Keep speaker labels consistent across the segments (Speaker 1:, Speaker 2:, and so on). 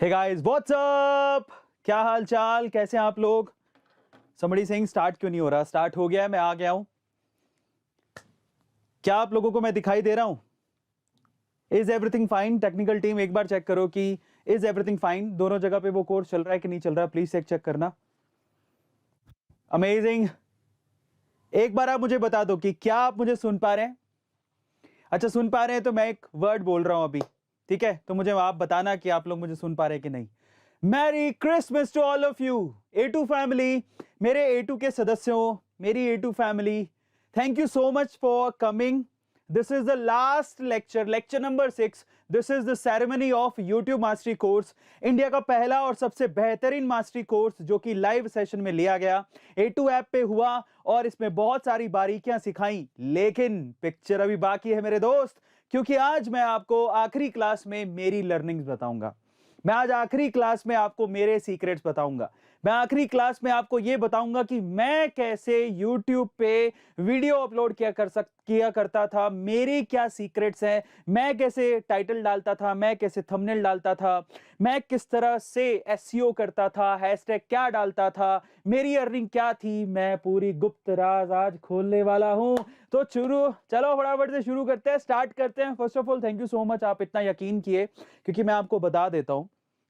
Speaker 1: Hey guys what's up, क्या हाल चाल, कैसे हैं आप लोग। समबडी सेइंग स्टार्ट क्यों नहीं हो रहा। स्टार्ट हो गया है, मैं आ गया हूं। क्या आप लोगों को मैं दिखाई दे रहा हूं? Is everything fine? Technical team एक बार चेक करो कि इज एवरीथिंग फाइन। दोनों जगह पे वो कोर्स चल रहा है कि नहीं चल रहा, प्लीज चेक करना। अमेजिंग। एक बार आप मुझे बता दो कि क्या आप मुझे सुन पा रहे हैं। अच्छा, सुन पा रहे हैं तो मैं एक वर्ड बोल रहा हूं अभी, ठीक है? तो मुझे आप बताना कि आप लोग मुझे सुन पा रहे हैं कि नहीं। Merry Christmas to all of you. A2 family, मेरे A2 के सदस्यों, मेरी A2 family, thank you so much for coming. This is the last lecture, lecture number 6। This is the ceremony of YouTube mastery course, India का पहला और सबसे बेहतरीन mastery course जो कि लाइव सेशन में लिया गया, A2 ऐप पे हुआ और इसमें बहुत सारी बारीकियां सिखाई। लेकिन पिक्चर अभी बाकी है मेरे दोस्त, क्योंकि आज मैं आपको आखिरी क्लास में मेरी लर्निंग्स बताऊंगा। मैं आज आखिरी क्लास में आपको मेरे सीक्रेट्स बताऊंगा। मैं आखिरी क्लास में आपको यह बताऊंगा कि मैं कैसे YouTube पे वीडियो अपलोड किया करता था, मेरे क्या सीक्रेट्स हैं, मैं कैसे टाइटल डालता था, मैं कैसे थंबनेल डालता था, मैं किस तरह से SEO करता था, हैशटैग क्या डालता था, मेरी अर्निंग क्या थी। मैं पूरी गुप्त राज आज खोलने वाला हूं। तो चलो फटाफट से शुरू करते हैं, स्टार्ट करते हैं। First of all thank you so much, आप इतना यकीन किए, क्योंकि मैं आपको बता देता हूं,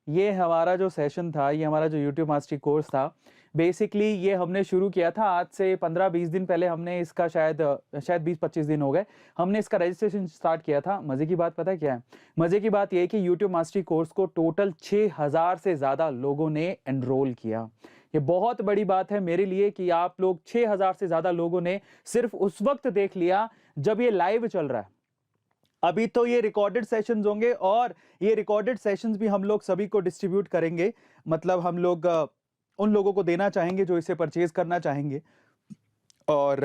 Speaker 1: ये हमारा जो सेशन था, ये हमारा जो YouTube मास्टरी कोर्स था, बेसिकली ये हमने शुरू किया था आज से 15-20 दिन पहले। हमने इसका शायद 20-25 दिन हो गए, हमने इसका रजिस्ट्रेशन स्टार्ट किया था। मजे की बात पता है क्या है? मजे की बात यह है कि YouTube मास्टरी कोर्स को टोटल 6000 से ज्यादा लोगों ने एनरोल किया। ये बहुत बड़ी बात है मेरे लिए कि आप लोग 6000 से ज्यादा लोगों ने सिर्फ उस वक्त देख लिया जब ये लाइव चल रहा है। अभी तो ये रिकॉर्डेड सेशंस होंगे और ये रिकॉर्डेड सेशंस भी हम लोग सभी को डिस्ट्रीब्यूट करेंगे। मतलब हम लोग उन लोगों को देना चाहेंगे जो इसे परचेज करना चाहेंगे और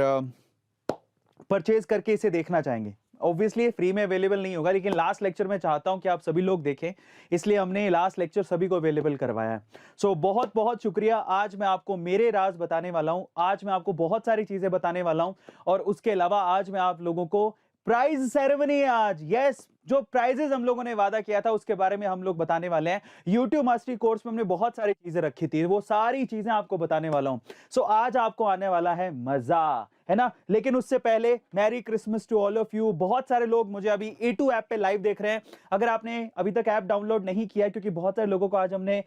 Speaker 1: परचेज करके इसे देखना चाहेंगे। ऑब्वियसली फ्री में अवेलेबल नहीं होगा, लेकिन लास्ट लेक्चर में चाहता हूं कि आप सभी लोग देखें, इसलिए हमने लास्ट लेक्चर सभी को अवेलेबल करवाया है। सो बहुत बहुत शुक्रिया। आज मैं आपको मेरे राज बताने वाला हूं, आज मैं आपको बहुत सारी चीजें बताने वाला हूं और उसके अलावा आज मैं आप लोगों को प्राइज सेरेमनी है आज। यस, जो प्राइजेस हम लोगों ने वादा किया था उसके बारे में हम लोग बताने वाले हैं। YouTube मास्टरी कोर्स में हमने बहुत सारी चीजें रखी थी, वो सारी चीजें आपको बताने वाला हूं। सो आज आपको आने वाला है मजा, है ना? लेकिन उससे पहले merry Christmas to all of you. बहुत सारे लोग मुझे अभी A2 ऐप पे लाइव देख रहे हैं। अगर आपने अभी तक ऐप डाउनलोड नहीं किया, क्योंकि बहुत सारे लोगों को आज हमने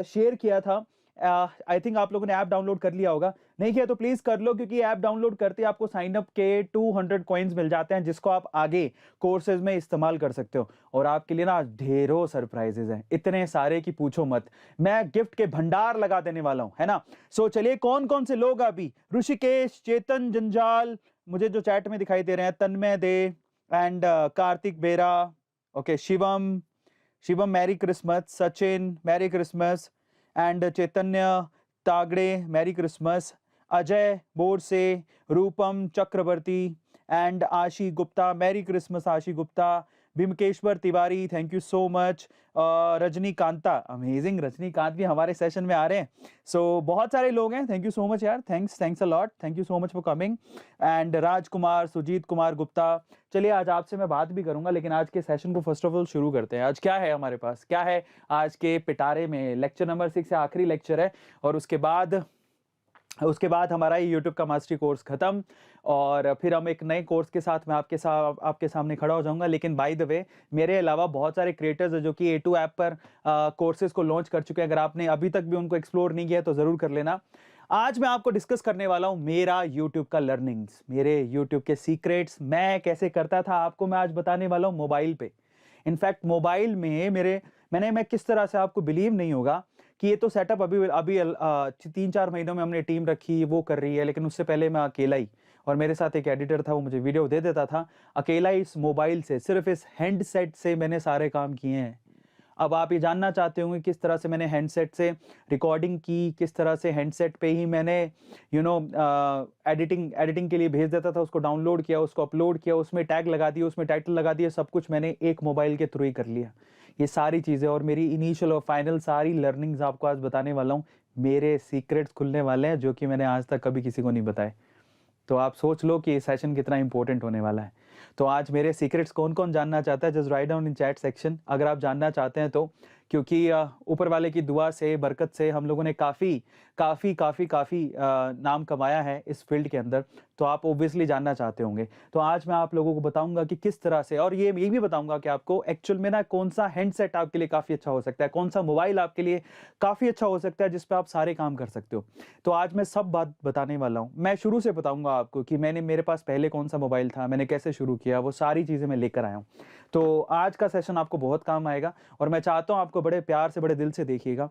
Speaker 1: शेयर किया था, आई थिंक आप लोगों ने ऐप डाउनलोड कर लिया होगा। नहीं किया तो प्लीज कर लो, क्योंकि ऐप डाउनलोड करते ही आपको साइन अप के 200 कॉइन्स मिल जाते हैं, जिसको आप आगे कोर्सेज में इस्तेमाल कर सकते हो। और आपके लिए ना ढेरों सरप्राइजेज हैं, इतने सारे कि पूछो मत। मैं गिफ्ट के भंडार लगा देने वाला हूं, है ना? सो चलिए, कौन कौन से लोग अभी, ऋषिकेश, चेतन जंजाल, मुझे जो चैट में दिखाई दे रहे हैं, तन्मय दे and Kartik Bera, okay, Shivam, merry Christmas, Sachin merry Christmas and Chaitanya Tagde merry Christmas, Ajay Borse, Rupam Chakraborty and Ashi Gupta merry Christmas, Ashi Gupta, Bhimkeshwar Tiwari thank you so much, Rajinikanta, amazing, Rajinikanth भी हमारे सेशन में आ रहे हैं। सो बहुत सारे लोग हैं, थैंक यू सो मच यार, thanks a lot, thank you so much for coming and Rajkumar, Sujit Kumar Gupta. चलिए, आज आपसे मैं बात भी करूंगा, लेकिन आज के सेशन को फर्स्ट ऑफ ऑल शुरू करते हैं। आज क्या है हमारे पास, क्या है आज के पिटारे में? लेक्चर नंबर 6 से आखिरी लेक्चर है और उसके बाद हमारा ये YouTube का मास्टरी कोर्स खत्म और फिर हम एक नए कोर्स के साथ मैं आपके सामने खड़ा हो जाऊंगा। लेकिन बाय द वे, मेरे अलावा बहुत सारे क्रिएटर्स हैं जो कि A2 ऐप पर कोर्सेज को लॉन्च कर चुके हैं। अगर आपने अभी तक भी उनको एक्सप्लोर नहीं किया तो जरूर कर लेना। आज मैं आपको डिस्कस करने वाला हूं मेरा YouTube का लर्निंग्स, मेरे YouTube के सीक्रेट्स, मैं कैसे करता था, आपको मैं आज बताने वाला हूं मोबाइल पे। इनफैक्ट मोबाइल में मैं किस तरह से, आपको बिलीव नहीं होगा कि ये तो सेटअप अभी अभी 3-4 महीनों में हमने टीम रखी, वो कर रही है, लेकिन उससे पहले मैं अकेला ही, और मेरे साथ एक एडिटर था, वो मुझे वीडियो दे देता था। अकेला ही इस मोबाइल से, सिर्फ इस हैंडसेट से मैंने सारे काम किए हैं। अब आप ये जानना चाहते होंगे किस तरह से मैंने हैंडसेट से रिकॉर्डिंग की, किस तरह से हैंडसेट पे ही मैंने एडिटिंग के लिए भेज देता था, उसको डाउनलोड किया, उसको अपलोड किया, उसमें टैग लगा दिया, उसमें टाइटल लगा दिया, सब कुछ मैंने एक मोबाइल के थ्रू ही कर लिया। ये सारी चीज़ें और मेरी इनिशियल और फाइनल सारी लर्निंग्स आपको आज बताने वाला हूँ। मेरे सीक्रेट्स खुलने वाले हैं जो कि मैंने आज तक कभी किसी को नहीं बताए। तो आप सोच लो कि ये सेशन कितना इंपॉर्टेंट होने वाला है। तो आज मेरे सीक्रेट्स कौन कौन जानना चाहता है, just write down in chat section अगर आप जानना चाहते हैं तो, क्योंकि ऊपर वाले की दुआ से, बरकत से हम लोगों ने काफ़ी नाम कमाया है इस फील्ड के अंदर। तो आप ऑब्वियसली जानना चाहते होंगे। तो आज मैं आप लोगों को बताऊंगा कि किस तरह से, और ये भी बताऊंगा कि आपको एक्चुअल में ना कौन सा हैंडसेट आपके लिए काफ़ी अच्छा हो सकता है, कौन सा मोबाइल आपके लिए काफ़ी अच्छा हो सकता है जिस पे आप सारे काम कर सकते हो। तो आज मैं सब बात बताने वाला हूँ। मैं शुरू से बताऊंगा आपको कि मेरे पास पहले कौन सा मोबाइल था, मैंने कैसे शुरू किया, वो सारी चीज़ें मैं लेकर आया हूँ। तो आज का सेशन आपको बहुत काम आएगा और मैं चाहता हूँ आपको बड़े प्यार से, बड़े दिल से देखिएगा।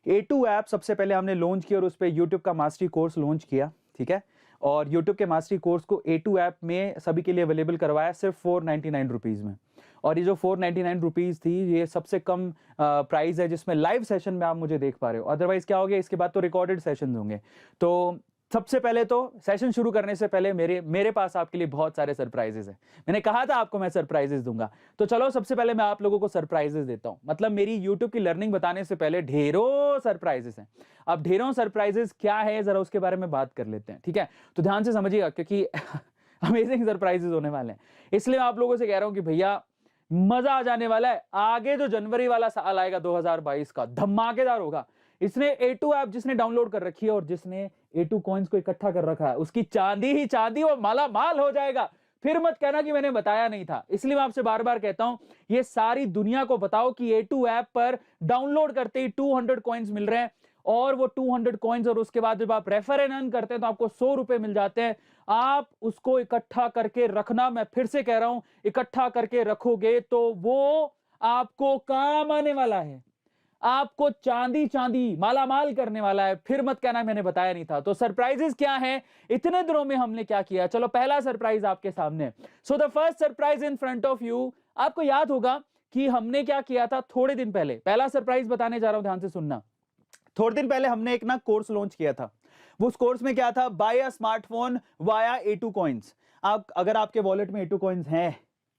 Speaker 1: A2 ऐप सबसे पहले हमने लॉन्च किया और उस पर यूट्यूब का मास्टरी कोर्स लॉन्च किया, ठीक है। और यूट्यूब के मास्टरी कोर्स को A2 ऐप में सभी के लिए अवेलेबल करवाया सिर्फ 499 रुपीज़ में। और ये जो 499 रुपीज़ थी, ये सबसे कम प्राइस है जिसमें लाइव सेशन में आप मुझे देख पा रहे हो। अदरवाइज क्या हो गया, इसके बाद तो रिकॉर्डेड सेशन होंगे। तो सबसे पहले तो सेशन शुरू करने से पहले मेरे पास आपके लिए बहुत सारे सरप्राइजेस हैं। मैंने कहा था आपको मैं सरप्राइजेस दूंगा, तो चलो सबसे पहले मैं आप लोगों को सरप्राइजेस देता हूं। मतलब मेरी यूट्यूब की लर्निंग बताने से पहले ढेरों सरप्राइजेस हैं। अब ढेरों सरप्राइजेस क्या है, जरा उसके बारे में बात कर लेते हैं, ठीक है। तो ध्यान से समझिएगा क्योंकि अमेजिंग सरप्राइजेस होने वाले हैं। इसलिए मैं आप लोगों से कह रहा हूं कि भैया मजा आ जाने वाला है। आगे जो जनवरी वाला साल आएगा 2022 का, धमाकेदार होगा। इसने A2 ऐप जिसने डाउनलोड कर रखी है और जिसने A2 कॉइन्स को इकट्ठा कर रखा है, उसकी चांदी ही चांदी, वो माला माल हो जाएगा। फिर मत कहना कि मैंने बताया नहीं था। इसलिए मैं आपसे बार बार कहता हूं, ये सारी दुनिया को बताओ कि A2 ऐप पर डाउनलोड करते ही 200 कॉइन्स मिल रहे हैं। और वो 200 कॉइन्स, और उसके बाद जब आप रेफर एंड अर्न करते हैं तो आपको 100 रुपए मिल जाते हैं। आप उसको इकट्ठा करके रखना। मैं फिर से कह रहा हूं, इकट्ठा करके रखोगे तो वो आपको काम आने वाला है, आपको चांदी चांदी मालामाल करने वाला है। फिर मत कहना मैंने बताया नहीं था। तो सरप्राइजेस क्या है, इतने दिनों में हमने क्या किया, चलो पहला सरप्राइज आपके सामने। So the first surprise in front of you. आपको याद होगा कि हमने क्या किया था थोड़े दिन पहले। पहला सरप्राइज बताने जा रहा हूं, ध्यान से सुनना। थोड़े दिन पहले हमने एक ना कोर्स लॉन्च किया था। वो उस कोर्स में क्या था, buy a smartphone via A2 coins. आप अगर आपके वॉलेट में A2 कॉइन्स हैं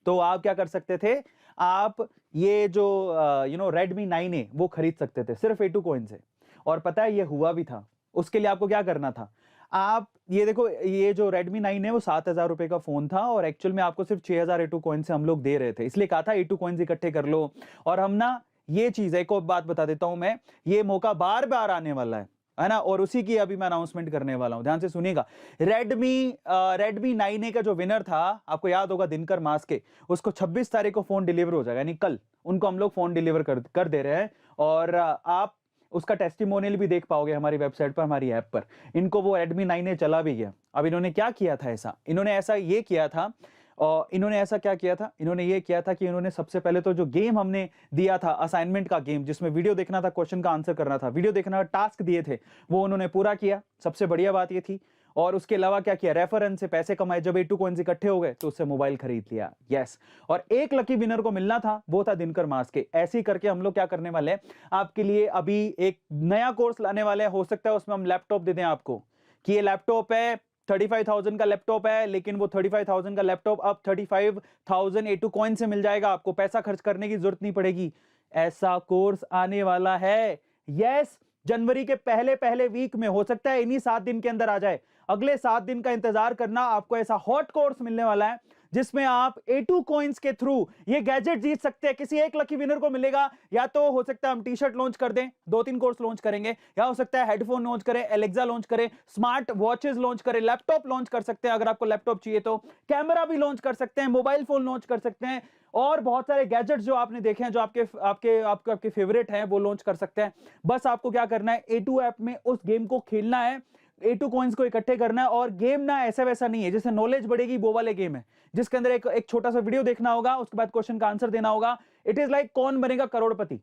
Speaker 1: तो आप क्या कर सकते थे, आप ये जो Redmi 9A वो खरीद सकते थे सिर्फ A2 कॉइन से। और पता है ये हुआ भी था। उसके लिए आपको क्या करना था, आप ये देखो, ये जो Redmi 9 है वो 7,000 रुपए का फोन था और एक्चुअल में आपको सिर्फ 6,000 A2 कॉइन से हम लोग दे रहे थे। इसलिए कहा था A2 कॉइन्स इकट्ठे कर लो। और हम ना, ये चीज एक और बात बता देता हूं मैं, ये मौका बार बार आने वाला है ना। और उसी की अभी मैं अनाउंसमेंट करने वाला हूं, ध्यान से सुनिएगा। Redmi 9A का जो विनर था, आपको याद होगा, दिनकर मास्के, उसको 26 तारीख को फोन डिलीवर हो जाएगा, यानी कल उनको हम लोग फोन डिलीवर कर दे रहे हैं। और आप उसका टेस्टिमोनियल भी देख पाओगे हमारी वेबसाइट पर, हमारी ऐप पर। इनको वो Redmi 9A चला भी गया। अब इन्होंने क्या किया था, इन्होंने ये किया था, और इन्होंने ऐसा क्या किया था, इन्होंने ये किया था कि इन्होंने सबसे पहले तो जो गेम हमने दिया था, असाइनमेंट का गेम जिसमें वीडियो देखना था, क्वेश्चन का आंसर करना था, वीडियो देखना, टास्क दिए थे, वो उन्होंने पूरा किया। सबसे बढ़िया बात ये थी। और उसके अलावा क्या किया, रेफरेंस से पैसे कमाए। जब A2 कॉइन्स इकट्ठे हो गए तो उससे मोबाइल खरीद लिया। यस। और एक लकी विनर को मिलना था, वो था दिनकर मास्के। ऐसे ही करके हम लोग क्या करने वाले हैं, आपके लिए अभी एक नया कोर्स लाने वाले हैं। हो सकता है उसमें हम लैपटॉप दे दें आपको, कि ये लैपटॉप है 35,000 का लैपटॉप है, लेकिन वो 35,000 का लैपटॉप अब 35,000 A2 कॉइन से मिल जाएगा। आपको पैसा खर्च करने की जरूरत नहीं पड़ेगी। ऐसा कोर्स आने वाला है। यस, जनवरी के पहले पहले वीक में, हो सकता है इन्हीं 7 दिन के अंदर आ जाए। अगले 7 दिन का इंतजार करना। आपको ऐसा हॉट कोर्स मिलने वाला है जिसमें आप A2 कॉइन्स के थ्रू ये गैजेट जीत सकते हैं। किसी एक लकी विनर को मिलेगा। या तो हो सकता है हम टी शर्ट लॉन्च कर दें, 2-3 कोर्स लॉन्च करेंगे, या हो सकता है हेडफोन लॉन्च करें, एलेक्सा लॉन्च करें, स्मार्ट वॉचेस लॉन्च करें, लैपटॉप लॉन्च कर सकते हैं अगर आपको लैपटॉप चाहिए तो, कैमरा भी लॉन्च कर सकते हैं, मोबाइल फोन लॉन्च कर सकते हैं, और बहुत सारे गैजेट्स जो आपने देखे हैं, जो आपके फेवरेट हैं, वो लॉन्च कर सकते हैं। बस आपको क्या करना है, A2 ऐप में उस गेम को खेलना है, A2 कॉइन्स को इकट्ठे करना है। और गेम ना ऐसा वैसा नहीं है जिससे नॉलेज बढ़ेगी, वो वाले गेम है जिसके अंदर एक छोटा सा वीडियो देखना होगा, उसके बाद क्वेश्चन का आंसर देना होगा। इट इज लाइक कौन बनेगा करोड़पति,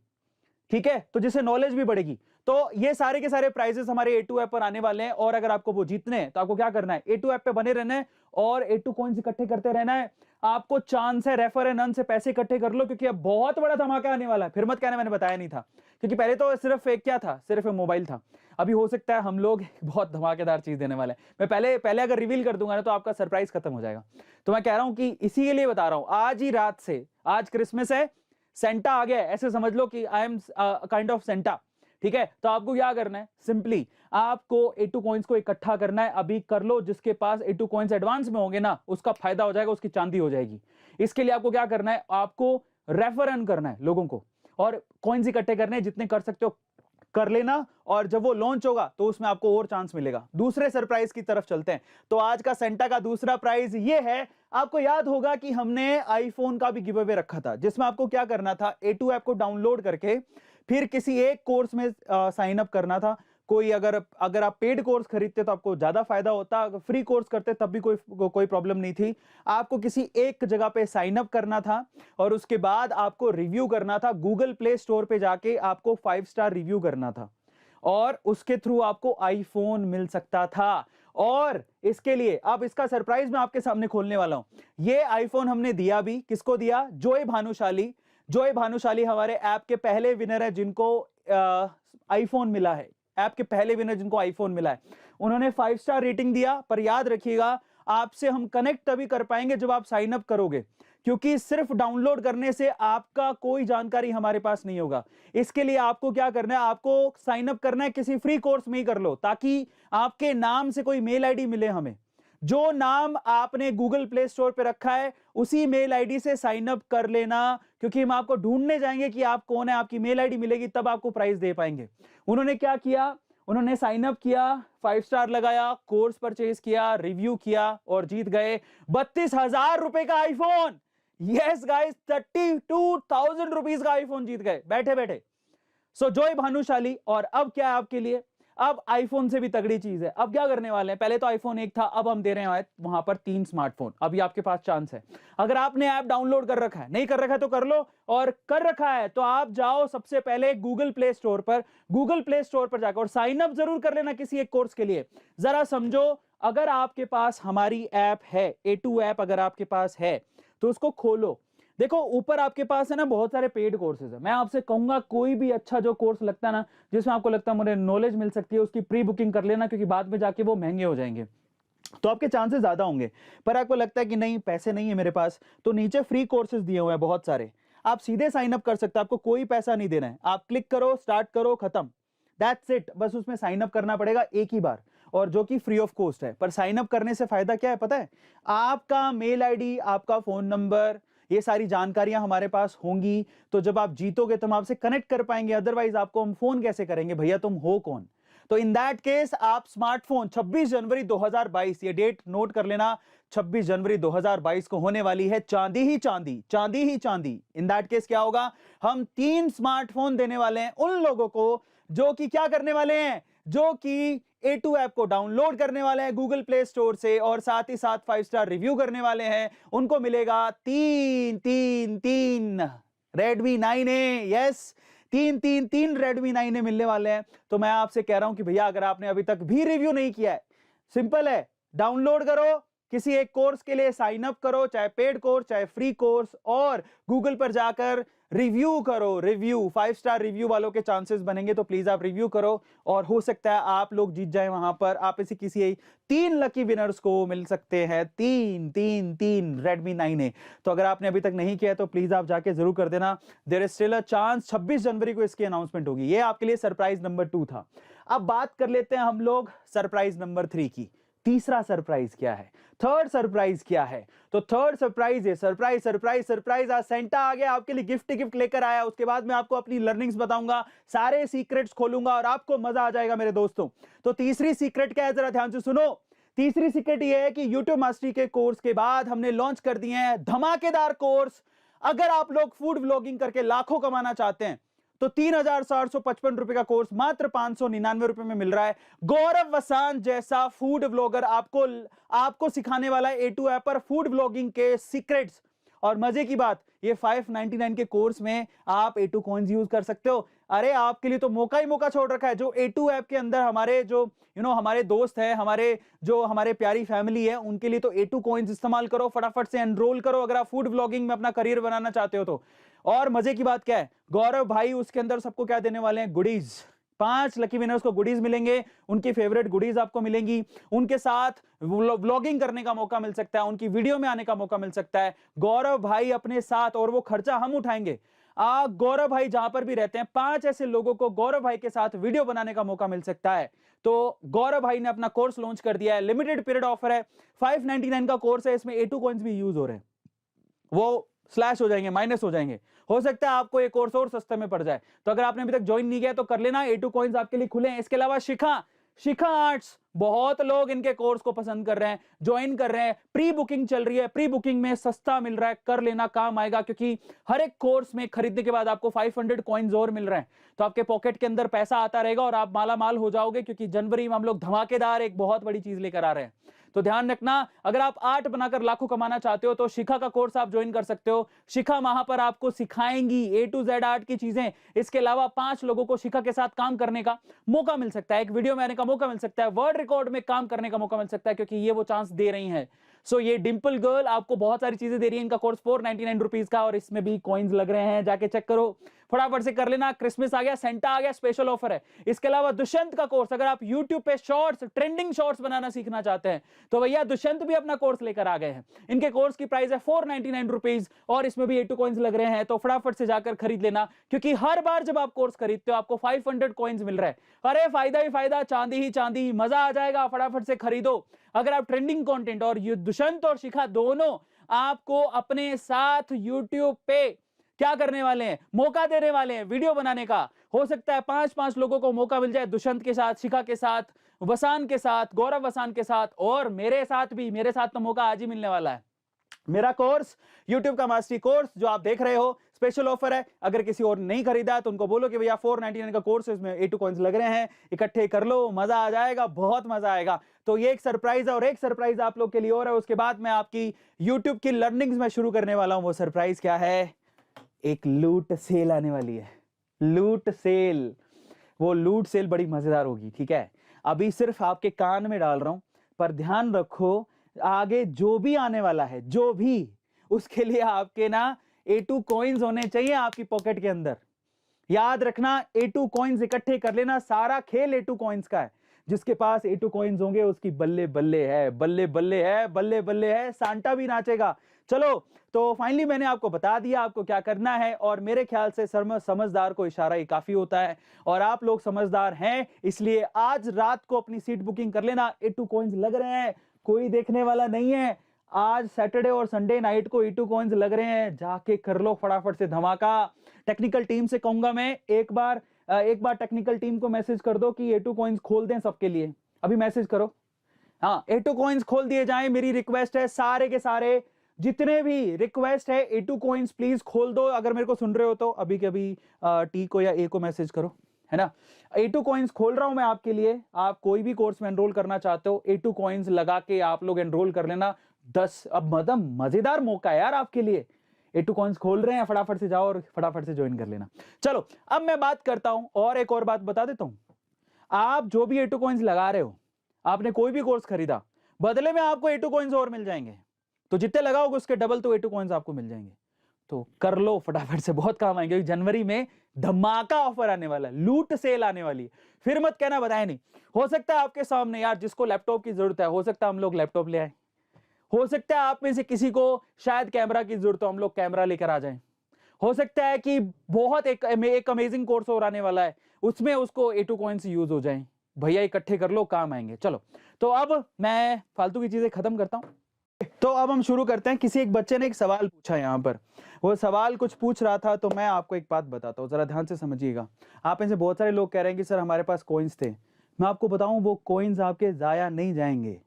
Speaker 1: ठीक है। तो जिससे नॉलेज भी बढ़ेगी। तो ये सारे के सारे प्राइजेस हमारे A2 ऐप पर आने वाले हैं। और अगर आपको वो जीतने हैं तो आपको क्या करना है, A2 ऐप पे बने रहना है और A2 कॉइन्स इकट्ठे करते रहना है। आपको चांस है रेफर एंड अर्न से पैसे इकट्ठे कर लो, क्योंकि अब बहुत बड़ा धमाका आने वाला है। फिर मत कहना मैंने बताया नहीं था, क्योंकि पहले तो सिर्फ एक क्या था, सिर्फ एक मोबाइल था। अभी हो सकता है हम लोग बहुत धमाकेदार चीज देने वाले हैं। मैं पहले अगर रिवील कर दूंगा ना तो आपका सरप्राइज खत्म हो जाएगा। तो मैं कह रहा हूं कि इसी के लिए बता रहा हूं, आज ही रात से, आज क्रिसमस है, सेंटा आ गया है, ऐसे समझ लो कि I am kind of Santa, ठीक है। तो आपको क्या करना है, सिंपली आपको A2 कॉइन्स को इकट्ठा करना है। अभी कर लो, जिसके पास A2 कॉइन्स एडवांस में होंगे ना, उसका फायदा हो जाएगा, उसकी चांदी हो जाएगी। इसके लिए आपको क्या करना है, आपको रेफर अर्न करना है लोगों को। और कॉइन्स इकट्ठे करने हैं, जितने कर सकते हो कर लेना, और जब वो लॉन्च होगा तो उसमें आपको और चांस मिलेगा। दूसरे सरप्राइज की तरफ चलते हैं। तो आज का सेंटा का दूसरा प्राइज ये है, आपको याद होगा कि हमने आईफोन का भी गिव अवे रखा था, जिसमें आपको क्या करना था, A2 ऐप को डाउनलोड करके फिर किसी एक कोर्स में साइन अप करना था। कोई अगर आप पेड कोर्स खरीदते तो आपको ज्यादा फायदा होता, अगर फ्री कोर्स करते तब भी कोई प्रॉब्लम नहीं थी। आपको किसी एक जगह पे साइन अप करना था और उसके बाद आपको रिव्यू करना था। गूगल प्ले स्टोर पे जाके आपको 5 स्टार रिव्यू करना था और उसके थ्रू आपको आईफोन मिल सकता था। और इसके लिए अब इसका सरप्राइज मैं आपके सामने खोलने वाला हूं। ये आईफोन हमने दिया भी, किसको दिया, जोए भानुशाली। जोए भानुशाली हमारे ऐप के पहले विनर है जिनको आईफोन मिला है, ऐप के पहले विनर जिनको आईफोन मिला है। उन्होंने 5 स्टार रेटिंग दिया, पर याद रखिएगा आपसे हम कनेक्ट तभी कर पाएंगे जब आप साइन अप करोगे, क्योंकि सिर्फ डाउनलोड करने से आपका कोई जानकारी हमारे पास नहीं होगा। इसके लिए आपको क्या करना है, आपको साइन अप करना है, किसी फ्री कोर्स में ही कर लो, ताकि आपके नाम से कोई मेल आईडी मिले हमें। जो नाम आपने गूगल प्ले स्टोर पे रखा है उसी मेल आईडी से साइन अप कर लेना, क्योंकि हम आपको ढूंढने जाएंगे कि आप कौन है, आपकी मेल आईडी मिलेगी तब आपको प्राइस दे पाएंगे। उन्होंने क्या किया, उन्होंने साइन अप किया, 5 स्टार लगाया, कोर्स परचेज किया, रिव्यू किया और जीत गए 32,000 रुपए का आईफोन। यस गाइस, 32,000 रुपीज का आईफोन जीत गए बैठे बैठे। सो जोय भानुशाली। और अब क्या है आपके लिए, अब आईफोन से भी तगड़ी चीज है। अब क्या करने वाले हैं, पहले तो आईफोन 1 था, अब हम दे रहे हैं वहां पर 3 स्मार्टफोन। अभी आपके पास चांस है, अगर आपने ऐप डाउनलोड कर रखा है, नहीं कर रखा है तो कर लो, और कर रखा है तो आप जाओ सबसे पहले गूगल प्ले स्टोर पर जाकर और साइन अप जरूर कर लेना किसी एक कोर्स के लिए। जरा समझो, अगर आपके पास हमारी ऐप है, A2 ऐप अगर आपके पास है तो उसको खोलो। देखो ऊपर आपके पास है ना बहुत सारे पेड कोर्सेज है। मैं आपसे कहूंगा कोई भी अच्छा जो कोर्स लगता है ना, जिसमें आपको लगता है मुझे नॉलेज मिल सकती है, उसकी प्री बुकिंग कर लेना, क्योंकि बाद में जाके वो महंगे हो जाएंगे तो आपके चांसेस ज्यादा होंगे। पर आपको लगता है कि नहीं पैसे नहीं है मेरे पास, तो नीचे फ्री कोर्सेज दिए हुए हैं बहुत सारे, आप सीधे साइन अप कर सकते हैं, आपको कोई पैसा नहीं देना है। आप क्लिक करो, स्टार्ट करो, खत्म, दैट्स इट। बस उसमें साइन अप करना पड़ेगा एक ही बार, और जो कि फ्री ऑफ कॉस्ट है। पर साइन अप करने से फायदा क्या है पता है, आपका मेल आईडी, आपका फोन नंबर, ये सारी जानकारियां हमारे पास होंगी, तो जब आप जीतोगे तो हम आपसे कनेक्ट कर पाएंगे, अदरवाइज आपको हम फोन कैसे करेंगे, भैया तुम हो कौन। तो इन दैट केस आप स्मार्टफोन 26 जनवरी 2022, ये डेट नोट कर लेना, 26 जनवरी 2022 को होने वाली है चांदी ही चांदी, चांदी ही चांदी। इन दैट केस क्या होगा, हम 3 स्मार्टफोन देने वाले हैं उन लोगों को जो कि क्या करने वाले हैं, जो कि A2 ऐप को डाउनलोड करने वाले हैं गूगल प्ले स्टोर से, और साथ ही साथ 5 स्टार रिव्यू करने वाले हैं। उनको मिलेगा 3 Redmi 9A। Yes, 3 Redmi 9A मिलने वाले हैं। तो मैं आपसे कह रहा हूं कि भैया अगर आपने अभी तक भी रिव्यू नहीं किया है, सिंपल है, डाउनलोड करो, किसी एक कोर्स के लिए साइन अप करो, चाहे पेड कोर्स चाहे फ्री कोर्स, और गूगल पर जाकर रिव्यू करो। रिव्यू 5 स्टार रिव्यू वालों के चांसेस बनेंगे, तो प्लीज आप रिव्यू करो, और हो सकता है आप लोग जीत जाए वहां पर। आप इसी किसी 3 लकी विनर्स को मिल सकते हैं 3 Redmi 9A। तो अगर आपने अभी तक नहीं किया तो प्लीज आप जाके जरूर कर देना, there is still a chance. 26 जनवरी को इसकी अनाउंसमेंट होगी। ये आपके लिए सरप्राइज नंबर 2 था। अब बात कर लेते हैं हम लोग सरप्राइज नंबर 3 की। तीसरा सरप्राइज क्या है, थर्ड सरप्राइज क्या है, तो थर्ड सरप्राइज है सरप्राइज। आज सेंटा आ गया, आपके लिए गिफ्ट लेकर आया। उसके बाद मैं आपको अपनी लर्निंग्स बताऊंगा, सारे सीक्रेट्स खोलूंगा और आपको मजा आ जाएगा मेरे दोस्तों। तो तीसरी सीक्रेट क्या है, जरा ध्यान से सुनो। तीसरी सीक्रेट ये है कि YouTube मास्टरी के कोर्स के बाद हमने लॉन्च कर दिए हैं धमाकेदार कोर्स। अगर आप लोग फूड व्लॉगिंग करके लाखों कमाना चाहते हैं तो 3,455 रुपए का कोर्स मात्र 599 रुपए में मिल रहा है। गौरव वसान जैसा फूड व्लॉगर आपको सिखाने वाला है A2 ऐप पर फूड व्लॉगिंग के सीक्रेट्स। और मजे की बात, ये 599 के कोर्स में आप A2 कॉइन्स यूज कर सकते हो। अरे आपके लिए तो मौका ही मौका छोड़ रखा है। जो A2 ऐप के अंदर हमारे जो हमारे दोस्त हैं, हमारे प्यारी फैमिली है, उनके लिए तो A2 कॉइन्स इस्तेमाल करो, फटाफट से एनरोल करो अगर आप फूड व्लॉगिंग में अपना करियर बनाना चाहते हो तो। और मजे की बात क्या है, गौरव भाई उसके अंदर सबको क्या देने वाले हैं, गुडीज। 5 लकी विनर्स को गुडीज मिलेंगे, उनकी फेवरेट गुडीज आपको मिलेंगी। उनके साथ व्लॉगिंग करने का मौका मिल सकता है, उनकी वीडियो में आने का मौका मिल सकता है, गौरव भाई अपने साथ, और वो खर्चा हम उठाएंगे। गौरव भाई जहां पर भी रहते हैं 5 ऐसे लोगों को गौरव भाई के साथ वीडियो बनाने का मौका मिल सकता है। तो गौरव भाई ने अपना कोर्स लॉन्च कर दिया है, लिमिटेड पीरियड ऑफर है, 599 का कोर्स है, इसमें A2 कॉइन्स भी यूज हो रहे हैं। वो स्लैश हो जाएंगे, माइनस हो जाएंगे। हो सकता है आपको एक कोर्स और सस्ते में पड़ जाए, तो अगर आपने अभी तक ज्वाइन नहीं किया तो कर लेना। A2 कॉइन्स आपके लिए खुले हैं। इसके अलावा शिखा आर्ट्स, बहुत लोग इनके कोर्स को पसंद कर रहे हैं, ज्वाइन कर रहे हैं, प्री बुकिंग चल रही है, प्री बुकिंग में सस्ता मिल रहा है, कर लेना, काम आएगा। क्योंकि हर एक कोर्स में खरीदने के बाद आपको 500 कॉइन्स और मिल रहे हैं, तो आपके पॉकेट के अंदर पैसा आता रहेगा और आप माला माल हो जाओगे। क्योंकि जनवरी में हम लोग धमाकेदार एक बहुत बड़ी चीज लेकर आ रहे हैं, तो ध्यान रखना। अगर आप आर्ट बनाकर लाखों कमाना चाहते हो तो शिखा का कोर्स आप ज्वाइन कर सकते हो। शिखा वहां पर आपको सिखाएंगी A to Z आर्ट की चीजें। इसके अलावा 5 लोगों को शिखा के साथ काम करने का मौका मिल सकता है, एक वीडियो में आने का मौका मिल सकता है, वर्ड रिकॉर्ड में काम करने का मौका मिल सकता है, क्योंकि ये वो चांस दे रही है। सो ये डिंपल गर्ल आपको बहुत सारी चीजें दे रही है। इनका कोर्स 499 रुपीज का, और इसमें भी कॉइन्स लग रहे हैं, जाके चेक करो, फटाफट से कर लेना। क्रिसमस आ गया, सेंटा आ गया, स्पेशल ऑफर है। इसके अलावा दुष्यंत का कोर्स, अगर आप यूट्यूब पे शॉर्ट्स, ट्रेंडिंग शॉर्ट्स बनाना सीखना चाहते हैं तो भैया दुष्यंत भी अपना कोर्स लेकर आ गए हैं। इनके कोर्स की प्राइस है 499 रुपीज, और इसमें भी A2 कॉइन्स लग रहे हैं, तो फटाफट से जाकर खरीद लेना। क्योंकि हर बार जब आप कोर्स खरीदते हो आपको 500 कॉइन्स मिल रहा है। अरे फायदा ही फायदा, चांदी ही चांदी, मजा आ जाएगा, फटाफट से खरीदो। अगर आप ट्रेंडिंग कंटेंट, और दुष्यंत और शिखा दोनों आपको अपने साथ यूट्यूब पे क्या करने वाले हैं, मौका देने वाले हैं वीडियो बनाने का। हो सकता है 5-5 लोगों को मौका मिल जाए, दुष्यंत के साथ, शिखा के साथ, वसान के साथ, गौरव वसान के साथ, और मेरे साथ भी। मेरे साथ तो मौका आज ही मिलने वाला है। मेरा कोर्स, YouTube का मास्टरी कोर्स जो आप देख रहे हो, स्पेशल ऑफर है। अगर किसी और नहीं खरीदा तो उनको बोलो कि भैया 499 का कोर्स है, इसमें A2 कॉइन्स लग रहे हैं, इकट्ठे कर लो, मजा आ जाएगा, बहुत मजा आएगा। तो ये एक सरप्राइज है, और एक सरप्राइज आप लोग के लिए और है। उसके बाद मैं आपकी YouTube की लर्निंग्स में शुरू करने वाला हूं। वो सरप्राइज क्या है? एक लूट सेल आने वाली है, लूट सेल। वो लूट सेल बड़ी मजेदार होगी, ठीक है? अभी सिर्फ आपके कान में डाल रहा हूं, पर ध्यान रखो आगे जो भी आने वाला है, जो भी, उसके लिए आपके ना A2 कॉइन्स होने चाहिए आपकी पॉकेट के अंदर। याद रखना, A2 कॉइन्स इकट्ठे कर लेना। सारा खेल A2 कॉइन्स का है। जिसके पास A2 कॉइन्स होंगे उसकी बल्ले बल्ले है, बल्ले बल्ले है, बल्ले बल्ले है, सांता भी नाचेगा। चलो, तो फाइनली मैंने आपको बता दिया आपको क्या करना है, और मेरे ख्याल से समझदार को इशारा ही काफी होता है, और आप लोग समझदार हैं, इसलिए आज रात को अपनी सीट बुकिंग कर लेना। A2 कॉइन्स लग रहे हैं, कोई देखने वाला नहीं है। आज सैटरडे और संडे नाइट को A2 कॉइन्स लग रहे हैं, जाके कर लो फटाफट से धमाका। टेक्निकल टीम से कहूंगा मैं, एक बार टेक्निकल टीम को मैसेज कर दो कि A2 कॉइन्स खोल दें सबके लिए। अभी मैसेज करो, हाँ, A2 कॉइन्स खोल दिए जाएं। मेरी रिक्वेस्ट है, सारे के सारे जितने भी रिक्वेस्ट है, A2 कॉइन्स प्लीज खोल दो। अगर मेरे को सुन रहे हो तो अभी के अभी टी को या ए को मैसेज करो, है ना? A2 कॉइन्स खोल रहा हूं मैं आपके लिए। आप कोई भी कोर्स में एनरोल करना चाहते हो, A2 कॉइन्स लगा के आप लोग एनरोल कर लेना। 10 अब मतलब मजेदार मौका है यार आपके लिए। A2 कॉइन्स खोल रहे हैं, फटाफट से जाओ और फटाफट से ज्वाइन कर लेना। चलो, अब मैं बात करता हूं, और एक और बात बता देता हूं। आप जो भी A2 कॉइन्स लगा रहे हो, आपने कोई भी कोर्स खरीदा, बदले में आपको A2 कॉइन्स और मिल जाएंगे। तो जितने लगाओगे उसके डबल तो A2 कॉइन्स आपको मिल जाएंगे। तो कर लो फटाफट से, बहुत काम आएंगे। जनवरी में धमाका ऑफर आने वाला है, लूट सेल आने वाली है। फिर मत कहना बताया नहीं। हो सकता है आपके सामने यार जिसको लैपटॉप की जरूरत है, हो सकता है हम लोग लैपटॉप ले आए। हो सकता है आप में से किसी को शायद कैमरा की जरूरत हो, हम लोग कैमरा लेकर आ जाएं। हो सकता है कि बहुत एक अमेजिंग कोर्स और आने वाला है, उसमें उसको A2 कॉइन्स यूज हो जाएं। भैया इकट्ठे कर लो, काम आएंगे। चलो, तो अब मैं फालतू की चीजें खत्म करता हूं। तो अब हम शुरू करते हैं। किसी एक बच्चे ने एक सवाल पूछा यहाँ पर, वो सवाल कुछ पूछ रहा था, तो मैं आपको एक बात बताता हूँ, जरा ध्यान से समझिएगा। आप में से बहुत सारे लोग कह रहे हैं कि सर हमारे पास कॉइन्स थे। मैं आपको बताऊं, वो कॉइन्स आपके जाया नहीं जाएंगे।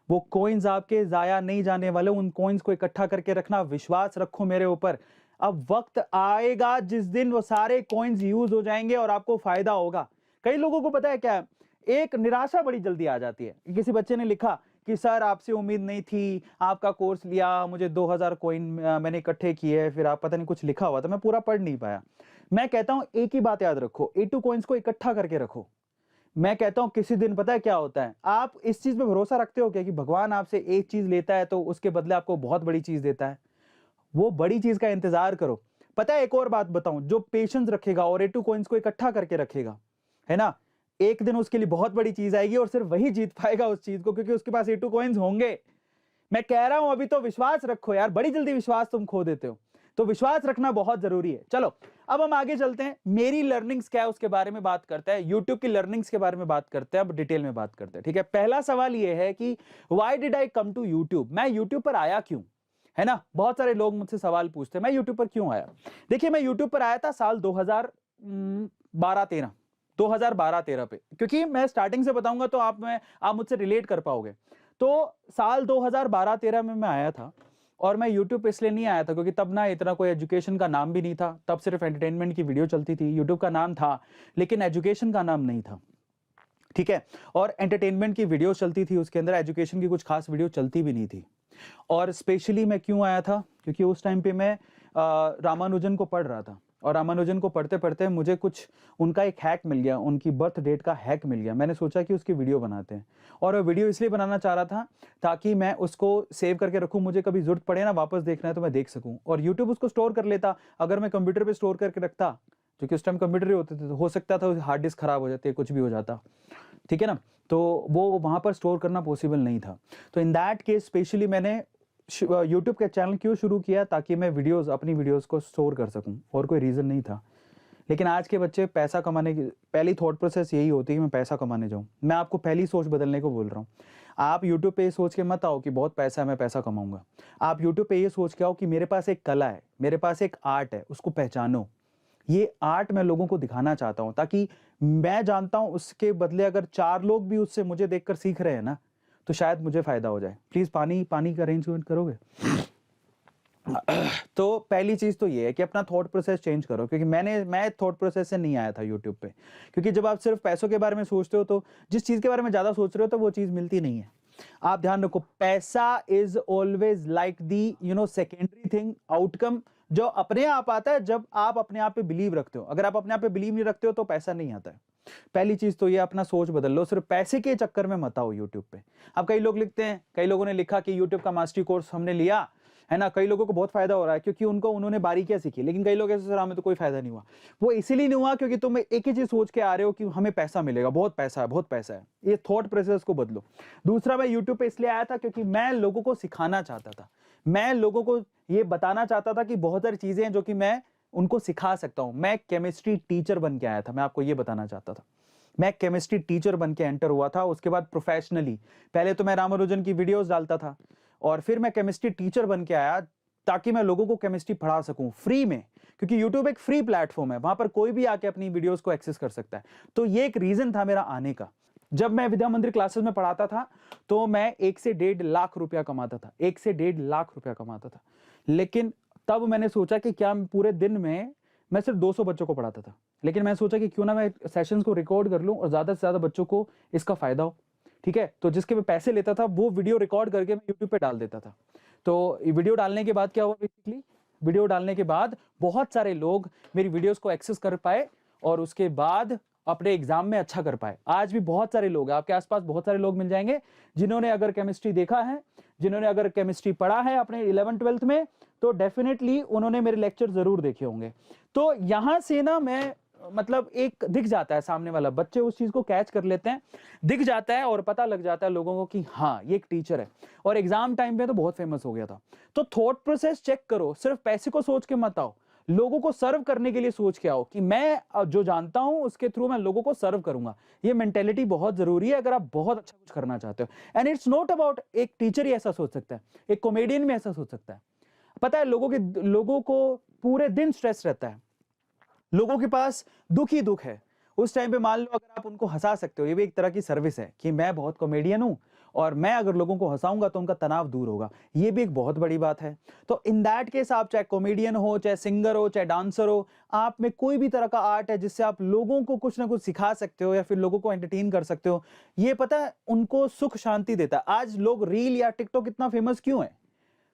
Speaker 1: वो कॉइन्स आपके जाया नहीं जाने वाले। उन कॉइन्स को इकट्ठा करके रखना, विश्वास रखो मेरे ऊपर। अब वक्त आएगा जिस दिन वो सारे कॉइन्स यूज हो जाएंगे और आपको फायदा होगा। कई लोगों को पता है क्या, एक निराशा बड़ी जल्दी आ जाती है। किसी बच्चे ने लिखा कि सर आपसे उम्मीद नहीं थी, आपका कोर्स लिया, मुझे 2000 कॉइन मैंने इकट्ठे किए, फिर आप पता नहीं कुछ लिखा हुआ था, मैं पूरा पढ़ नहीं पाया। मैं कहता हूं एक ही बात याद रखो, A2 कॉइन्स को इकट्ठा करके रखो। मैं कहता हूं किसी दिन पता है क्या होता है, आप इस चीज पे भरोसा रखते हो क्या कि भगवान आपसे एक चीज लेता है तो उसके बदले आपको बहुत बड़ी चीज देता है। वो बड़ी चीज का इंतजार करो। पता है एक और बात बताऊं, जो पेशेंस रखेगा और A2 कॉइन्स को इकट्ठा करके रखेगा, है ना, एक दिन उसके लिए बहुत बड़ी चीज आएगी और सिर्फ वही जीत पाएगा उस चीज को, क्योंकि उसके पास A2 कॉइन्स होंगे। मैं कह रहा हूं अभी तो विश्वास रखो यार, बड़ी जल्दी विश्वास तुम खो देते हो, तो विश्वास रखना बहुत जरूरी है। चलो, अब हम आगे चलते हैं। मेरी लर्निंग्स क्या है उसके बारे में बात करते हैं, यूट्यूब की लर्निंग्स के बारे में बात करते हैं, अब डिटेल में बात करते हैं, ठीक है? पहला सवाल यह है कि why did I come to YouTube, मैं यूट्यूब पर आया क्यों, है ना। बहुत सारे लोग मुझसे सवाल पूछते हैं मैं यूट्यूब पर क्यों आया। देखिए मैं यूट्यूब पर आया था साल 2012-13 2012-13 पे, क्योंकि मैं स्टार्टिंग से बताऊंगा तो आप मुझसे रिलेट कर पाओगे। तो साल 2012-13 में मैं आया था, और मैं यूट्यूब पे इसलिए नहीं आया था क्योंकि तब ना इतना कोई एजुकेशन का नाम भी नहीं था, तब सिर्फ एंटरटेनमेंट की वीडियो चलती थी। यूट्यूब का नाम था लेकिन एजुकेशन का नाम नहीं था, ठीक है। और एंटरटेनमेंट की वीडियो चलती थी, उसके अंदर एजुकेशन की कुछ खास वीडियो चलती भी नहीं थी। और स्पेशली मैं क्यों आया था, क्योंकि उस टाइम पे मैं रामानुजन को पढ़ रहा था, और रामानुजन को पढ़ते पढ़ते मुझे कुछ उनका एक हैक मिल गया, उनकी बर्थ डेट का हैक मिल गया। मैंने सोचा कि उसकी वीडियो बनाते हैं, और वो वीडियो इसलिए बनाना चाह रहा था ताकि मैं उसको सेव करके रखूं, मुझे कभी जरूरत पड़े ना वापस देखना है तो मैं देख सकूं, और यूट्यूब उसको स्टोर कर लेता। अगर मैं कंप्यूटर पे स्टोर करके रखता, क्योंकि उस टाइम कंप्यूटर ही होते थे, तो हो सकता था हार्ड डिस्क खराब हो जाती है, कुछ भी हो जाता, ठीक है ना। तो वो वहां पर स्टोर करना पॉसिबल नहीं था। तो इन दैट केस स्पेशली मैंने यूट्यूब का चैनल क्यों शुरू किया, ताकि मैं अपनी वीडियोस को स्टोर कर सकूं, और कोई रीजन नहीं था। लेकिन आज के बच्चे पैसा कमाने की पहली थॉट प्रोसेस यही होती है कि मैं पैसा कमाने जाऊं। मैं आपको पहली सोच बदलने को बोल रहा हूं। आप यूट्यूब पे ये सोच के मत आओ कि बहुत पैसा है मैं पैसा कमाऊंगा। आप यूट्यूब पे ये सोच के आओ कि मेरे पास एक कला है, मेरे पास एक आर्ट है, उसको पहचानो। ये आर्ट मैं लोगों को दिखाना चाहता हूं, ताकि मैं जानता हूं उसके बदले अगर 4 लोग भी उससे मुझे देखकर सीख रहे हैं ना, तो शायद मुझे फायदा हो जाए। प्लीज पानी का अरेंजमेंट करोगे। तो पहली चीज तो ये है कि अपना थॉट प्रोसेस चेंज करो, क्योंकि मैं थॉट प्रोसेस से नहीं आया था यूट्यूब पे। क्योंकि जब आप सिर्फ पैसों के बारे में सोचते हो, तो जिस चीज के बारे में ज्यादा सोच रहे हो तो वो चीज मिलती नहीं है। आप ध्यान रखो, पैसा is always like the secondary thing, outcome जो अपने आप आता है जब आप अपने आप पे बिलीव रखते हो। अगर आप अपने आप पे बिलीव नहीं रखते हो तो पैसा नहीं आता है। पहली चीज तो ये, अपना सोच बदल लो, सिर्फ पैसे के चक्कर में मत आओ यूट्यूब पे। अब कई लोग लिखते हैं, कई लोगों ने लिखा कि यूट्यूब का मास्टरी कोर्स हमने लिया है ना, कई लोगों को बहुत फायदा हो रहा है क्योंकि उन्होंने बारीकियां सीखी। लेकिन कई लोग ऐसे सर हमें तो कोई फायदा नहीं हुआ। वो इसीलिए नहीं हुआ क्योंकि तुम एक ही चीज सोच के आ रहे हो कि हमें पैसा मिलेगा, बहुत पैसा है, बहुत पैसा है। ये थॉट प्रोसेस को बदलो। दूसरा, मैं यूट्यूब पे इसलिए आया था क्योंकि मैं लोगों को सिखाना चाहता था। मैं लोगों को ये बताना चाहता था कि बहुत सारी चीजें हैं जो कि मैं उनको सिखा सकता हूं। मैं केमिस्ट्री टीचर बन के आया था, मैं आपको ये बताना चाहता था। मैं केमिस्ट्री टीचर बन के एंटर हुआ था, उसके बाद प्रोफेशनली पहले तो मैं रामानुजन की वीडियोस डालता था, और फिर मैं केमिस्ट्री टीचर बन के आया ताकि मैं लोगों को केमिस्ट्री पढ़ा सकूं फ्री में। क्योंकि YouTube एक फ्री प्लेटफॉर्म है, वहां पर कोई भी आके अपनी वीडियोस को एक्सेस कर सकता है। तो ये एक रीजन था मेरा आने का। जब मैं विद्या मंदिर क्लासेस में पढ़ाता था तो मैं 1 से 1.5 लाख रुपया कमाता था, 1 से 1.5 लाख रुपया कमाता था। लेकिन तब मैंने सोचा कि क्या पूरे दिन में मैं सिर्फ 200 बच्चों को पढ़ाता था, लेकिन मैं सोचा कि क्यों ना मैं सेशंस को रिकॉर्ड कर लूं और ज्यादा से ज्यादा बच्चों को इसका फायदा हो, ठीक है। तो जिसके मैं पैसे लेता था वो वीडियो रिकॉर्ड करके मैं यूट्यूब पे डाल देता था। तो वीडियो डालने के बाद क्या हुआ, बेसिकली वीडियो डालने के बाद बहुत सारे लोग मेरी वीडियोस को एक्सेस कर पाए, और उसके बाद अपने एग्जाम में अच्छा कर पाए। आज भी बहुत सारे लोग, आपके आसपास बहुत सारे लोग मिल जाएंगे जिन्होंने अगर केमिस्ट्री देखा है, जिन्होंने अगर केमिस्ट्री पढ़ा है अपने 11th-12th में, तो डेफिनेटली उन्होंने मेरे लेक्चर जरूर देखे होंगे। तो यहां से ना मैं मतलब एक दिख जाता है, सामने वाला बच्चे उस चीज को कैच कर लेते हैं, दिख जाता है और पता लग जाता है लोगों को कि हाँ ये एक टीचर है। और एग्जाम टाइम पे तो बहुत फेमस हो गया था। तो थॉट प्रोसेस चेक करो, सिर्फ पैसे को सोच के मत आओ, लोगों को सर्व करने के लिए सोच के आओ कि मैं जो जानता हूं उसके थ्रू मैं लोगों को सर्व करूंगा। ये मेंटेलिटी बहुत जरूरी है अगर आप बहुत अच्छा कुछ करना चाहते हो। एंड इट्स नॉट अबाउट, एक टीचर ही ऐसा सोच सकता है, एक कॉमेडियन भी ऐसा सोच सकता है। पता है लोगों को पूरे दिन स्ट्रेस रहता है, लोगों के पास दुख ही दुख है। उस टाइम पे मान लो अगर आप उनको हंसा सकते हो, ये भी एक तरह की सर्विस है कि मैं बहुत कॉमेडियन हूं और मैं अगर लोगों को हंसाऊंगा तो उनका तनाव दूर होगा। ये भी एक बहुत बड़ी बात है। तो इन दैट केस आप चाहे कॉमेडियन हो, चाहे सिंगर हो, चाहे डांसर हो, आप में कोई भी तरह का आर्ट है जिससे आप लोगों को कुछ ना कुछ सिखा सकते हो या फिर लोगों को एंटरटेन कर सकते हो, ये पता है उनको सुख शांति देता है। आज लोग रील या टिकटॉक इतना फेमस क्यों है,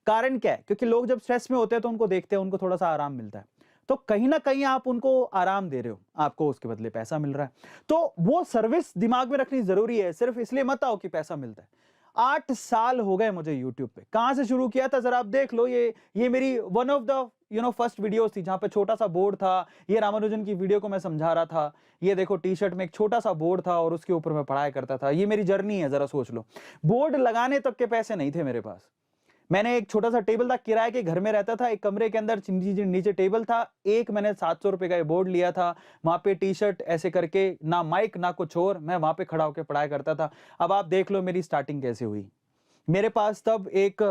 Speaker 1: कारण क्या है? क्योंकि लोग जब स्ट्रेस में होते हैं तो उनको देखते हैं, उनको थोड़ा सा आराम मिलता है। तो कहीं ना कहीं आप उनको आराम दे रहे हो, आपको उसके बदले पैसा मिल रहा है। तो वो सर्विस दिमाग में रखनी जरूरी है। सिर्फ इसलिए मत आओ कि पैसा मिलता है। 8 साल हो गए मुझे यूट्यूब पे। कहां से शुरू किया था जरा आप देख लो। ये मेरी one of the first videos थी जहां पे छोटा सा बोर्ड था। ये रामानुजन की वीडियो को मैं समझा रहा था। ये देखो टी शर्ट में एक छोटा सा बोर्ड था और उसके ऊपर मैं पढ़ाई करता था। ये मेरी जर्नी है, जरा सोच लो। बोर्ड लगाने तक के पैसे नहीं थे मेरे पास। मैंने एक छोटा सा टेबल था, किराए के घर में रहता था, एक कमरे के अंदर नीचे टेबल था। एक मैंने 700 रुपए का बोर्ड लिया था, वहां पे टी शर्ट ऐसे करके, ना माइक ना कुछ और, मैं वहां पे खड़ा होकर पढ़ाई करता था। अब आप देख लो मेरी स्टार्टिंग कैसे हुई। मेरे पास तब एक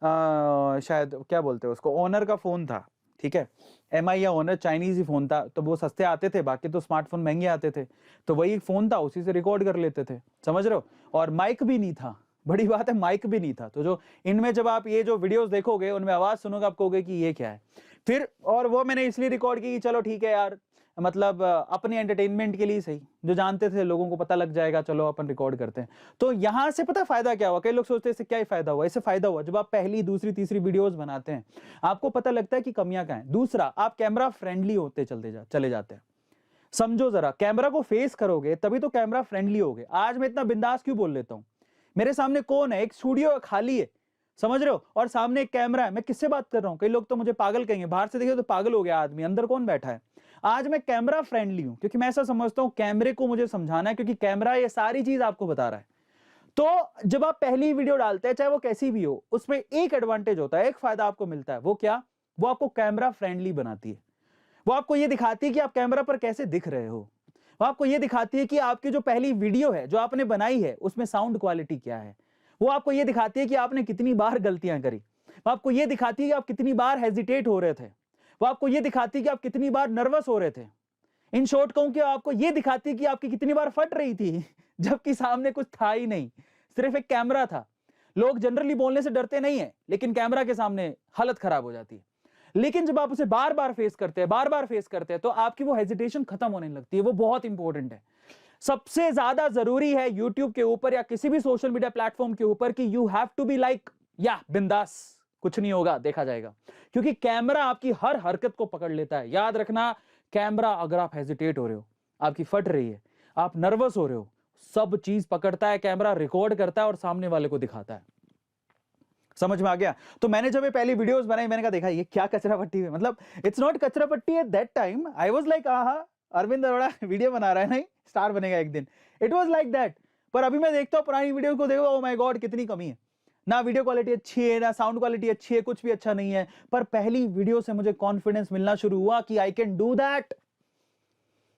Speaker 1: शायद क्या बोलते हैं उसको, ऑनर का फोन था, ठीक है, MI या ऑनर, चाइनीज ही फोन था, तो वो सस्ते आते थे, बाकी तो स्मार्टफोन महंगे आते थे, तो वही फोन था, उसी से रिकॉर्ड कर लेते थे, समझ रहे हो। और माइक भी नहीं था, बड़ी बात है, माइक भी नहीं था। तो जो इनमें जब आप ये जो वीडियोस देखोगे उनमें आवाज सुनोगे, आप कहोगे कि ये क्या है। फिर और वो मैंने इसलिए रिकॉर्ड की कि चलो ठीक है यार, मतलब अपने एंटरटेनमेंट के लिए सही, जो जानते थे लोगों को पता लग जाएगा, चलो अपन रिकॉर्ड करते हैं। तो यहां से पता फायदा क्या हुआ, कई लोग सोचते हैं इससे क्या ही फायदा हुआ। इससे फायदा हुआ, जब आप पहली दूसरी तीसरी वीडियोस बनाते हैं आपको पता लगता है कि कमियां क्या हैं। दूसरा, आप कैमरा फ्रेंडली होते चले जाते हैं। समझो जरा, कैमरा को फेस करोगे तभी तो कैमरा फ्रेंडली होगे। आज मैं इतना बिंदास क्यों बोल लेता हूं, मेरे सामने कौन है, एक स्टूडियो खाली है, समझ रहे हो, और सामने एक कैमरा है, मैं किससे बात कर रहा हूं। कई लोग तो मुझे पागल कहेंगे, बाहर से देखे तो पागल हो गया आदमी, अंदर कौन बैठा है। आज मैं कैमरा फ्रेंडली हूं क्योंकि मैं ऐसा समझता हूं कैमरे को मुझे समझाना है, क्योंकि कैमरा ये सारी चीज आपको बता रहा है। तो जब आप पहली वीडियो डालते हैं, चाहे वो कैसी भी हो, उसमें एक एडवांटेज होता है, एक फायदा आपको मिलता है। वो क्या, वो आपको कैमरा फ्रेंडली बनाती है। वो आपको ये दिखाती है कि आप कैमरा पर कैसे दिख रहे हो। वो आपको ये दिखाती है कि आपकी जो पहली वीडियो है जो आपने बनाई है उसमें साउंड क्वालिटी क्या है। वो आपको ये दिखाती है कि आपने कितनी बार गलतियां करी। वो आपको ये दिखाती है कि आप कितनी बार हेजिटेट हो रहे थे। वो आपको ये दिखाती है कि आप कितनी बार नर्वस हो रहे थे। इन शॉर्ट कहूं कि आपको ये दिखाती है कि आपकी कितनी बार फट रही थी जबकि सामने कुछ था ही नहीं, सिर्फ एक कैमरा था। लोग जनरली बोलने से डरते नहीं है, लेकिन कैमरा के सामने हालत खराब हो जाती है। लेकिन जब आप उसे बार बार फेस करते हैं तो आपकी वो हेजिटेशन खत्म होने लगती है। वो बहुत इंपॉर्टेंट है। सबसे ज्यादा जरूरी है यूट्यूब के ऊपर या किसी भी सोशल मीडिया प्लेटफॉर्म के ऊपर कि you have to be like, या बिंदास, कुछ नहीं होगा, देखा जाएगा। क्योंकि कैमरा आपकी हर हरकत को पकड़ लेता है। याद रखना, कैमरा, अगर आप हेजिटेट हो रहे हो, आपकी फट रही है, आप नर्वस हो रहे हो, सब चीज पकड़ता है कैमरा, रिकॉर्ड करता है और सामने वाले को दिखाता है। समझ में आ गया। तो मैंने जब ये पहली वीडियोस बनाई, मैंने कहा देखा ये क्या कचरा पट्टी है, मतलब इट्स नॉट कचरा पट्टी। At that time I was like, आहा अरविंद अरोड़ा वीडियो बना रहा है, नहीं स्टार बनेगा एक दिन। It was like that. पर अभी मैं देखता हूँ पुरानी वीडियो को, देखो, ओ माय गॉड कितनी कमी है। ना वीडियो क्वालिटी अच्छी है, ना साउंड क्वालिटी अच्छी है, कुछ भी अच्छा नहीं है। पर पहली वीडियो से मुझे कॉन्फिडेंस मिलना शुरू हुआ कि आई कैन डू दैट।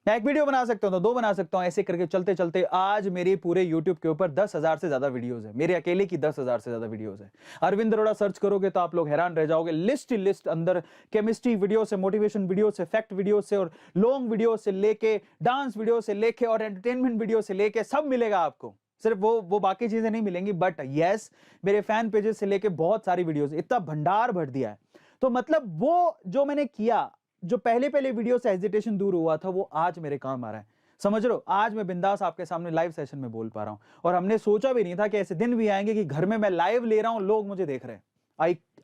Speaker 1: मैं एक वीडियो बना सकता हूं तो दो बना सकता हूं, ऐसे करके चलते चलते आज मेरे पूरे YouTube के ऊपर 10,000 से ज्यादा वीडियोस है। मेरे अकेले की 10,000 से ज्यादा वीडियोस है। अरविंद अरोड़ा सर्च करोगे तो आप लोग हैरान रह जाओगे। लिस्ट अंदर केमिस्ट्री वीडियो से, मोटिवेशन वीडियो से, फैक्ट वीडियो से, और लॉन्ग वीडियो से लेके, डांस वीडियो से लेके, और एंटरटेनमेंट वीडियो से लेके सब मिलेगा आपको। सिर्फ वो बाकी चीजें नहीं मिलेंगी, बट यस, मेरे फैन पेजेस से लेके बहुत सारी वीडियोस, इतना भंडार भर दिया है। तो मतलब वो जो मैंने किया, जो पहले वीडियो से हेजिटेशन दूर हुआ था, वो आज मेरे काम आ रहा है। समझ रहे हो, आज मैं बिंदास आपके सामने लाइव सेशन में बोल पा रहा हूं। और हमने सोचा भी नहीं था कि ऐसे दिन भी आएंगे कि घर में मैं लाइव ले रहा हूं, लोग मुझे देख रहे हैं।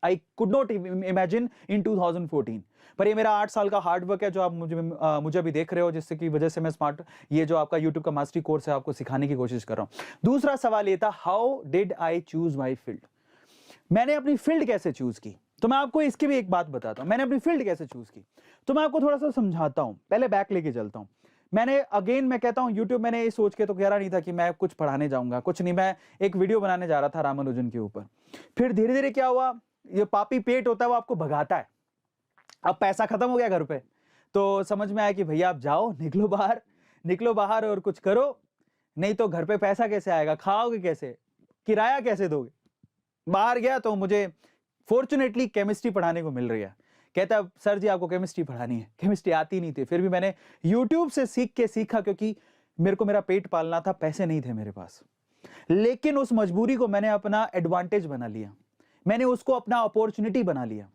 Speaker 1: I could not imagine in 2014। पर ये मेरा 8 साल का हार्ड वर्क है जो आप मुझे अभी देख रहे हो, जिससे की वजह से मैं स्मार्ट, ये जो आपका यूट्यूब का मास्टरी कोर्स है, आपको सिखाने की कोशिश कर रहा हूं। दूसरा सवाल ये था, how did I choose my field. मैंने अपनी फील्ड कैसे चूज की, तो मैं आपको इसकी भी एक बात बताता हूं। मैंने अपनी फील्ड कैसे चूज की, तो मैं आपको थोड़ा सा समझाता हूं। पहले बैक लेके चलता हूं। मैं कहता हूं, यूट्यूब मैंने ये सोच के तो कह रहा नहीं था कि मैं कुछ पढ़ाने जाऊंगा, कुछ नहीं। मैं एक वीडियो बनाने जा रहा था रामानुजन के ऊपर। फिर धीरे धीरे क्या हुआ, ये पापी पेट होता है वो आपको भगाता है। अब पैसा खत्म हो गया घर पे, तो समझ में आया कि भैया आप जाओ, निकलो बाहर और कुछ करो, नहीं तो घर पे पैसा कैसे आएगा, खाओगे कैसे, किराया कैसे दोगे। बाहर गया तो मुझे फॉर्चुनेटली केमिस्ट्री पढ़ाने को मिल रही है। कहता सर जी आपको केमिस्ट्री पढ़ानी है। केमिस्ट्री आती नहीं थी, फिर भी मैंने यूट्यूब से सीखा, क्योंकि मेरे को मेरा पेट पालना था, पैसे नहीं थे मेरे पास। लेकिन उस मजबूरी को मैंने अपना एडवांटेज बना लिया, मैंने उसको अपना अपॉर्चुनिटी बना लिया,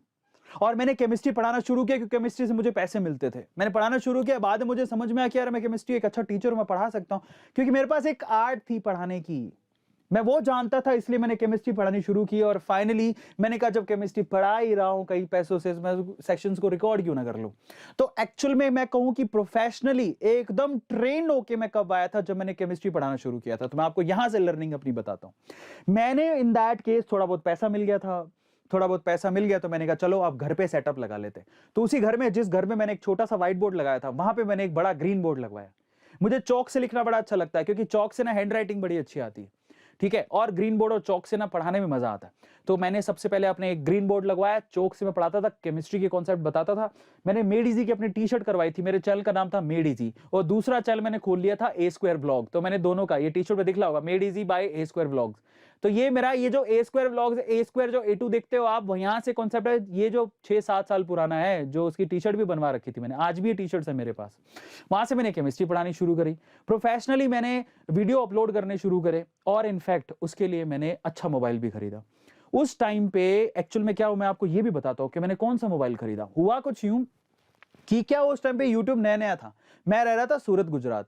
Speaker 1: और मैंने केमिस्ट्री पढ़ाना शुरू किया। क्योंकि केमिस्ट्री से मुझे पैसे मिलते थे, मैंने पढ़ाना शुरू किया। बाद में मुझे समझ में आया कि यार मैं केमिस्ट्री एक अच्छा टीचर हूं, मैं पढ़ा सकता हूं, क्योंकि मेरे पास एक आर्ट थी पढ़ाने की। मैं वो जानता था, इसलिए मैंने केमिस्ट्री पढ़ानी शुरू की। और फाइनली मैंने कहा जब केमिस्ट्री पढ़ा ही रहा हूं कई पैसों से, मैं सेक्शंस को रिकॉर्ड क्यों ना कर लूं। तो एक्चुअल में मैं कहूं कि प्रोफेशनली एकदम ट्रेन होके मैं कब आया था, जब मैंने केमिस्ट्री पढ़ाना शुरू किया था। तो मैं आपको यहां से लर्निंग अपनी बताता हूं। मैंने इन दैट केस थोड़ा बहुत पैसा मिल गया तो मैंने कहा चलो आप घर पे सेटअप लगा लेते। तो उसी घर में, जिस घर में मैंने एक छोटा सा व्हाइट बोर्ड लगाया था, वहां पे मैंने एक बड़ा ग्रीन बोर्ड लगवाया। मुझे चौक से लिखना बड़ा अच्छा लगता है, क्योंकि चौक से ना हैंड राइटिंग बड़ी अच्छी आती है, ठीक है, और ग्रीन बोर्ड और चौक से ना पढ़ाने में मजा आता है। तो मैंने सबसे पहले अपने एक ग्रीन बोर्ड लगवाया, चौक से मैं पढ़ाता था, केमिस्ट्री के कॉन्सेप्ट बताता था। मैंने मेड इजी की अपनी टी शर्ट करवाई थी, मेरे चैनल का नाम था मेड इजी, और दूसरा चैनल मैंने खोल लिया था A Square व्लॉग। तो मैंने दोनों का, ये टी शर्ट पे दिख रहा होगा, made easy by A Square vlogs. तो ये मेरा ये जो A square vlogs, A square जो A2 देखते हो आप, यहाँ से कॉन्सेप्ट है, ये जो 6-7 साल पुराना है, जो उसकी टी शर्ट भी बनवा रखी थी मैंने, आज भी ये टी शर्ट्स है मेरे पास। वहां से मैंने केमिस्ट्री पढ़ानी शुरू करी, प्रोफेशनली मैंने वीडियो अपलोड करने शुरू करे, और इनफैक्ट उसके लिए मैंने अच्छा मोबाइल भी खरीदा। उस टाइम पे एक्चुअल में क्या हुआ, मैं आपको ये भी बताता हूँ कि मैंने कौन सा मोबाइल खरीदा। हुआ कुछ यूं कि क्या उस टाइम पे यूट्यूब नया नया था, मैं रह रहा था सूरत गुजरात,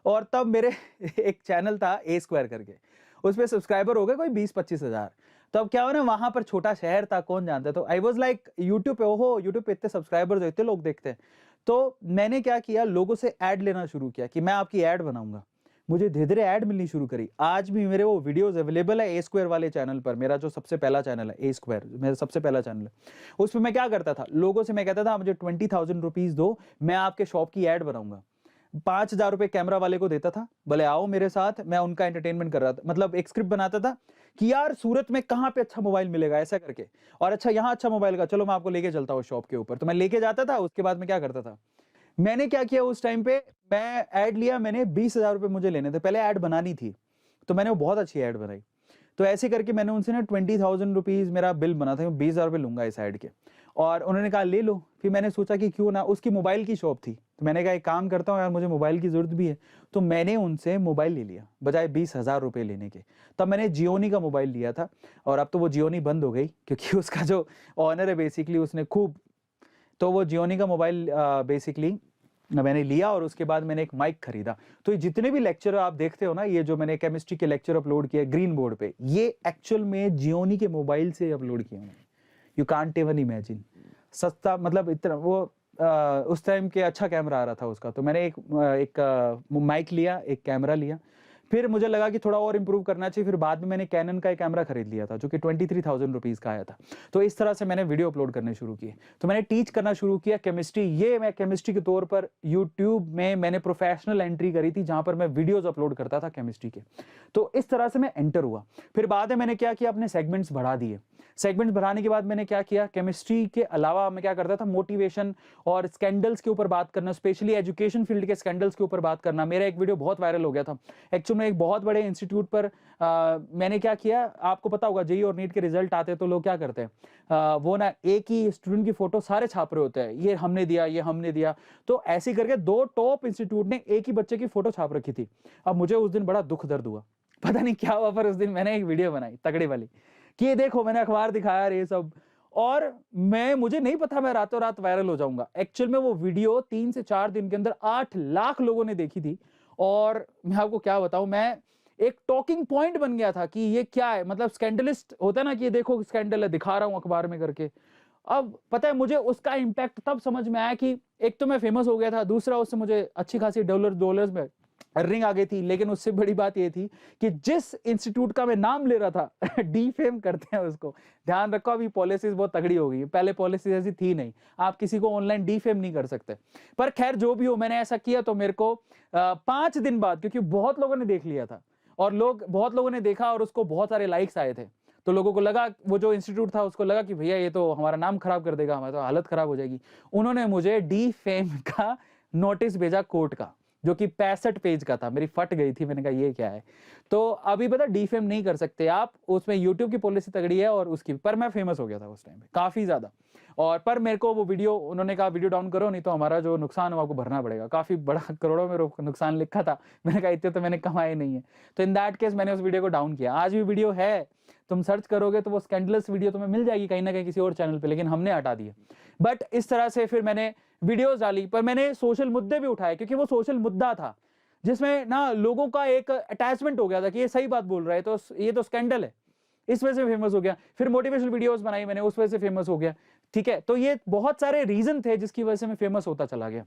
Speaker 1: और तब मेरे एक चैनल था ए स्क्वायर करके, उस पर सब्सक्राइबर हो गए कोई 20-25 हजार। तब क्या हो ना, वहां पर छोटा शहर था, कौन जानता, तो आई वॉज लाइक यूट्यूब पे, ओहो यूट्यूब पे इतने सब्सक्राइबर्स, इतने लोग देखते हैं। तो मैंने क्या किया, लोगों से ऐड लेना शुरू किया कि मैं आपकी ऐड बनाऊंगा। मुझे धीरे धीरे ऐड मिलनी शुरू करी। आज भी मेरे वो वीडियोस अवेलेबल है ए स्क्वायर वाले चैनल पर, मेरा जो सबसे पहला चैनल है ए स्क्वायर, मेरा सबसे पहला चैनल है। उसमें मैं क्या करता था, लोगों से मैं कहता था मुझे 20,000 रुपीज दो, मैं आपके शॉप की ऐड बनाऊंगा। 5,000 रुपए कैमरा वाले को देता था, बोले आओ मेरे साथ, मैं उनका एंटरटेनमेंट कर रहा था, मतलब एक स्क्रिप्ट बनाता था कि यार सूरत में कहाँ पे अच्छा मोबाइल मिलेगा ऐसा करके, और अच्छा यहाँ अच्छा मोबाइल का, चलो मैं आपको लेके चलता हूँ शॉप के ऊपर। तो मैं लेके जाता था, उसके बाद मैं क्या करता था, मैंने क्या किया उस टाइम पे, मैं ऐड लिया, मैंने 20,000 रुपए मुझे लेने थे, पहले ऐड बनानी थी, तो मैंने वो बहुत अच्छी ऐड बनाई। तो ऐसे करके मैंने उनसे ना 20,000 रुपीज मेरा बिल बना था, 20,000 रुपए लूंगा इस ऐड के, और उन्होंने कहा ले लो। फिर मैंने सोचा कि क्यों ना, उसकी मोबाइल की शॉप थी, तो मैंने कहा एक काम करता हूँ यार, मुझे मोबाइल की जरूरत भी है, तो मैंने उनसे मोबाइल ले लिया बजाय 20,000 रुपए लेने के। तब मैंने जियोनी का मोबाइल लिया था, और अब तो वो जियोनी बंद हो गई, क्योंकि उसका जो ऑनर है बेसिकली उसने खूब, तो वो जियोनी का मोबाइल बेसिकली मैंने लिया, और उसके बाद मैंने एक माइक खरीदा। तो ये जितने भी लेक्चर आप देखते हो ना, ये जो मैंने केमिस्ट्री के लेक्चर अपलोड किए ग्रीन बोर्ड पे, ये एक्चुअल में जियोनी के मोबाइल से अपलोड किए मैंने। यू कांट इवन इमेजिन, सस्ता, मतलब इतना वो उस टाइम के अच्छा कैमरा आ रहा था उसका। तो मैंने एक माइक लिया, एक कैमरा लिया, फिर मुझे लगा कि थोड़ा और इंप्रूव करना चाहिए, फिर बाद में मैंने कैनन का एक कैमरा खरीद लिया था जो कि 23,000 रुपीज का आया था। तो इस तरह से मैंने वीडियो अपलोड करने शुरू किए, तो मैंने टीच करना शुरू किया केमिस्ट्री। ये मैं केमिस्ट्री के तौर पर यूट्यूब में मैंने प्रोफेशनल एंट्री करी थी, जहां पर मैं वीडियोज अपलोड करता था केमिस्ट्री के। तो इस तरह से मैं एंटर हुआ। फिर बाद में मैंने क्या किया, अपने सेगमेंट्स बढ़ा दिए। सेगमेंट्स बढ़ाने के बाद मैंने क्या किया, केमिस्ट्री के अलावा मैं क्या करता था, मोटिवेशन और स्कैंडल्स के ऊपर बात करना, स्पेशली एजुकेशन फील्ड के स्कैंडल्स के ऊपर बात करना। मेरा एक वीडियो बहुत वायरल हो गया था एक्चुअली में, एक बहुत बड़े इंस्टीट्यूट पर मैंने क्या किया, आपको पता होगा जेईई और नीट के रिजल्ट आते हैं तो लोग क्या करते हैं, वो ना एक ही स्टूडेंट की फोटो सारे छाप रहे होते हैं, ये हमने दिया, ये हमने दिया। तो ऐसे करके 2 टॉप इंस्टीट्यूट ने एक ही बच्चे की फोटो छाप रखी थी। अब मुझे उस दिन बड़ा दुख दर्द हुआ, पता नहीं क्या हुआ, पर उस दिन मैंने एक वीडियो बनाई तगड़ी वाली कि ये देखो मैंने अखबार दिखाया ये सब, और मुझे नहीं पता मैं रातों रात वायरल हो जाऊंगा। एक्चुअल में वो वीडियो 3 से 4 दिन के अंदर 8 लाख लोगों ने देखी थी, और मैं आपको क्या बताऊं, मैं एक टॉकिंग पॉइंट बन गया था कि ये क्या है, मतलब स्कैंडलिस्ट होता है ना कि ये देखो स्कैंडल है, दिखा रहा हूं अखबार में करके। अब पता है मुझे उसका इंपैक्ट तब समझ में आया कि एक तो मैं फेमस हो गया था, दूसरा उससे मुझे अच्छी खासी डॉलर्स में अर्निंग आ गई थी। लेकिन उससे बड़ी बात ये थी कि जिस इंस्टीट्यूट का मैं नाम ले रहा था डीफेम करते हैं उसको, ध्यान रखो अभी पॉलिसीज बहुत तगड़ी हो गई, पहले पॉलिसीज ऐसी थी नहीं, आप किसी को ऑनलाइन डीफेम नहीं कर सकते। पर खैर जो भी हो, मैंने ऐसा किया। तो मेरे को 5 दिन बाद, क्योंकि बहुत लोगों ने देख लिया था और बहुत लोगों ने देखा और उसको बहुत सारे लाइक्स आए थे, तो लोगों को लगा, वो जो इंस्टीट्यूट था उसको लगा कि भैया ये तो हमारा नाम खराब कर देगा, हमारी तो हालत खराब हो जाएगी। उन्होंने मुझे डीफेम का नोटिस भेजा कोर्ट का, जो कि 65 पेज का था। मेरी फट गई थी, मैंने कहा ये क्या है। तो अभी पता डीफेम नहीं कर सकते आप, उसमें यूट्यूब की पॉलिसी तगड़ी है और उसकी, पर मैं फेमस हो गया था उस टाइम पे काफी ज्यादा। और पर मेरे को वो वीडियो, उन्होंने कहा वीडियो डाउन करो नहीं तो हमारा जो नुकसान है आपको भरना पड़ेगा। काफी बड़ा करोड़ों में नुकसान लिखा था, मैंने कहा इतने तो मैंने कमाए नहीं है। तो इन दैट केस मैंने उस वीडियो को डाउन किया। आज भी वीडियो है, तुम सर्च करोगे तो वो स्कैंडलस वीडियो तुम्हें मिल जाएगी कहीं ना कहीं किसी और चैनल पे, लेकिन हमने हटा दिया। बट इस तरह से फिर मैंने वीडियोस डाली, पर मैंने सोशल मुद्दे भी उठाए, क्योंकि वो सोशल मुद्दा था जिसमें ना लोगों का एक अटैचमेंट हो गया था कि ये सही बात बोल रहा है, तो ये तो स्कैंडल है, इस वजह से फेमस हो गया। फिर मोटिवेशनल वीडियोस बनाई मैंने, उस वजह से फेमस हो गया। ठीक है, तो ये बहुत सारे रीजन थे जिसकी वजह से मैं फेमस होता चला गया।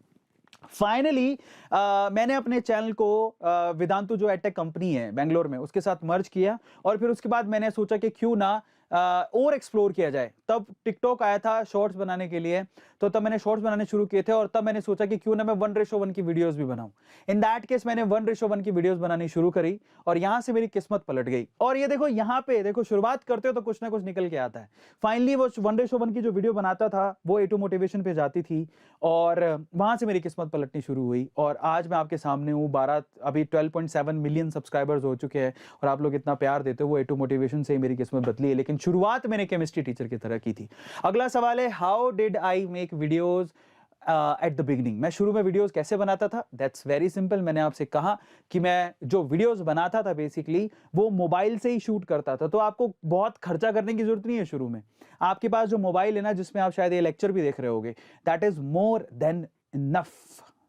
Speaker 1: फाइनली मैंने अपने चैनल को वेदांतु जो एडटेक कंपनी है बेंगलोर में, उसके साथ मर्ज किया। और फिर उसके बाद मैंने सोचा कि क्यों ना और एक्सप्लोर किया जाए। तब टिकटॉक आया था शॉर्ट्स बनाने के लिए, तो तब मैंने शॉर्ट्स बनाने शुरू किए थे और तब मैंने सोचा कि क्यों ना मैं 1:1 की वीडियोस भी बनाऊं। इन दैट केस मैंने 1:1 की वीडियोस बनानी शुरू करी और यहां से मेरी किस्मत पलट गई। और ये देखो यहाँ पे देखो, शुरुआत करते हो तो कुछ ना कुछ निकल के आता है। फाइनली वो 1:1 की जो वीडियो बनाता था वो A2 मोटिवेशन पे जाती थी और वहां से मेरी किस्मत पलटनी शुरू हुई और आज मैं आपके सामने हूँ। अभी 12.7 मिलियन सब्सक्राइबर्स हो चुके हैं और आप लोग इतना प्यार देते हो, वो A2 मोटिवेशन से ही मेरी किस्मत बदली है। लेकिन शुरुआत मैंने केमिस्ट्री टीचर की तरह की थी। अगला सवाल है, how did I make videos at the beginning? मैं शुरू में वीडियोस कैसे बनाता था? That's very simple. मैंने आपसे कहा कि मैं जो वीडियोस बनाता था बेसिकली वो मोबाइल से ही शूट करता था, तो आपको बहुत खर्चा करने की जरूरत नहीं है शुरू में। आपके पास जो मोबाइल है ना, जिसमें आप शायद ये लेक्चर भी देख रहे होगे, that is more than enough.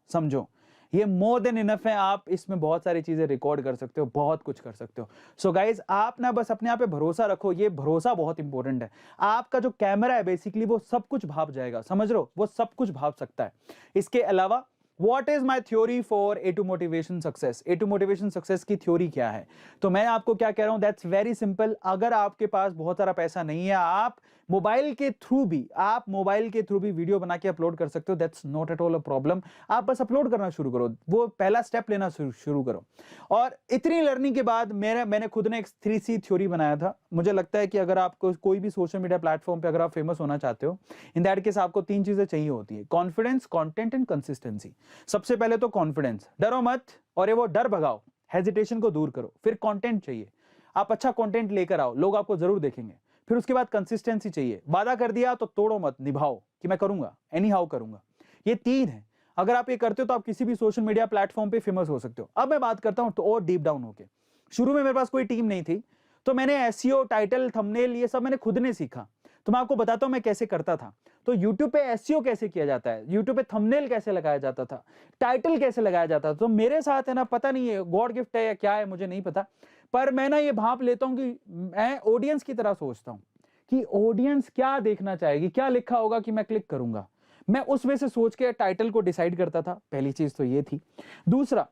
Speaker 1: समझो, ये मोर देन इनफ है। आप इसमें बहुत सारी चीजें रिकॉर्ड कर सकते हो, बहुत कुछ कर सकते हो। सो गाइज, आप ना बस अपने आप पे भरोसा रखो, ये भरोसा बहुत इंपॉर्टेंट है। आपका जो कैमरा है बेसिकली वो सब कुछ भाप जाएगा, समझ रहे हो, वो सब कुछ भाप सकता है। इसके अलावा What is my theory for A2 motivation success? A2 motivation success की थ्योरी क्या है? तो मैं आपको क्या कह रहा हूं, दैट्स वेरी सिंपल। अगर आपके पास बहुत सारा पैसा नहीं है, आप मोबाइल के थ्रू भी वीडियो बना के अपलोड कर सकते हो। That's not at all a problem. आप बस अपलोड करना शुरू करो, वो पहला स्टेप लेना शुरू करो। और इतनी लर्निंग के बाद मैंने खुद ने एक 3C थ्योरी बनाया था। मुझे लगता है कि अगर आपको कोई भी सोशल मीडिया प्लेटफॉर्म पे अगर आप फेमस होना चाहते हो, इन दैट केस आपको 3 चीजें चाहिए होती है, कॉन्फिडेंस, कंटेंट एंड कंसिस्टेंसी। सबसे पहले तो कॉन्फिडेंस, डरो मत और ये वो डर भगाओ, हेजिटेशन को दूर करो। फिर कंटेंट चाहिए, आप अच्छा कंटेंट लेकर आओ, लोग आपको जरूर देखेंगे। फिर उसके बाद कंसिस्टेंसी चाहिए, वादा कर दिया तो तोड़ो मत, निभाओ कि मैं करूंगा, एनी हाउ करूंगा। ये 3 है। अगर आप ये करते हो तो आप किसी भी सोशल मीडिया प्लेटफॉर्म पे फेमस हो सकते हो। अब मैं बात करता हूं तो और डीप डाउन होके। शुरू में मेरे पास कोई टीम नहीं थी, तो मैंने एसईओ, टाइटल, थंबनेल ये सब मैंने खुद ने सीखा। तो मैं आपको बताता हूं मैं कैसे करता था। तो YouTube पे एसईओ कैसे किया जाता है, YouTube पे थंबनेल कैसे लगाया जाता था, टाइटल कैसे लगाया जाता था। तो मेरे साथ है ना, पता नहीं है गॉड गिफ्ट है या क्या है, मुझे नहीं पता, पर मैं ना ये भाप लेता हूं कि मैं ऑडियंस की तरह सोचता हूं कि ऑडियंस क्या देखना चाहेगी, क्या लिखा होगा कि मैं क्लिक करूंगा। मैं उस वे से सोच के टाइटल को डिसाइड करता था। पहली चीज तो ये थी। दूसरा,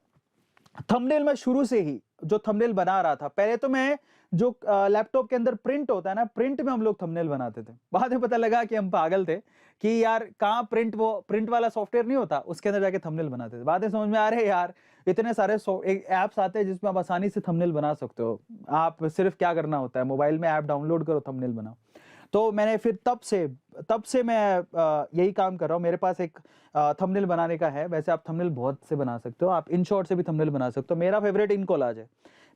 Speaker 1: थंबनेल में शुरू से ही जो थंबनेल बना रहा था, पहले तो मैं जो लैपटॉप के अंदर प्रिंट होता है ना, प्रिंट में हम लोग थंबनेल बनाते थे। बाद में पता लगा कि हम पागल थे कि यार कहाँ प्रिंट, वो प्रिंट वाला सॉफ्टवेयर नहीं होता, उसके अंदर जाके थंबनेल बनाते थे। बाद में समझ में आ रहे यार इतने सारे ऐप्स आते हैं जिसमें आप आसानी से थंबनेल बना सकते हो। आप सिर्फ क्या करना होता है, मोबाइल में ऐप डाउनलोड करो, थंबनेल बनाओ। तो मैंने फिर तब से मैं यही काम कर रहा हूँ। मेरे पास एक थंबनेल बनाने का है। वैसे आप थंबनेल बहुत से बना सकते हो, आप InShot से भी थंबनेल बना सकते हो। मेरा फेवरेट InCollage है,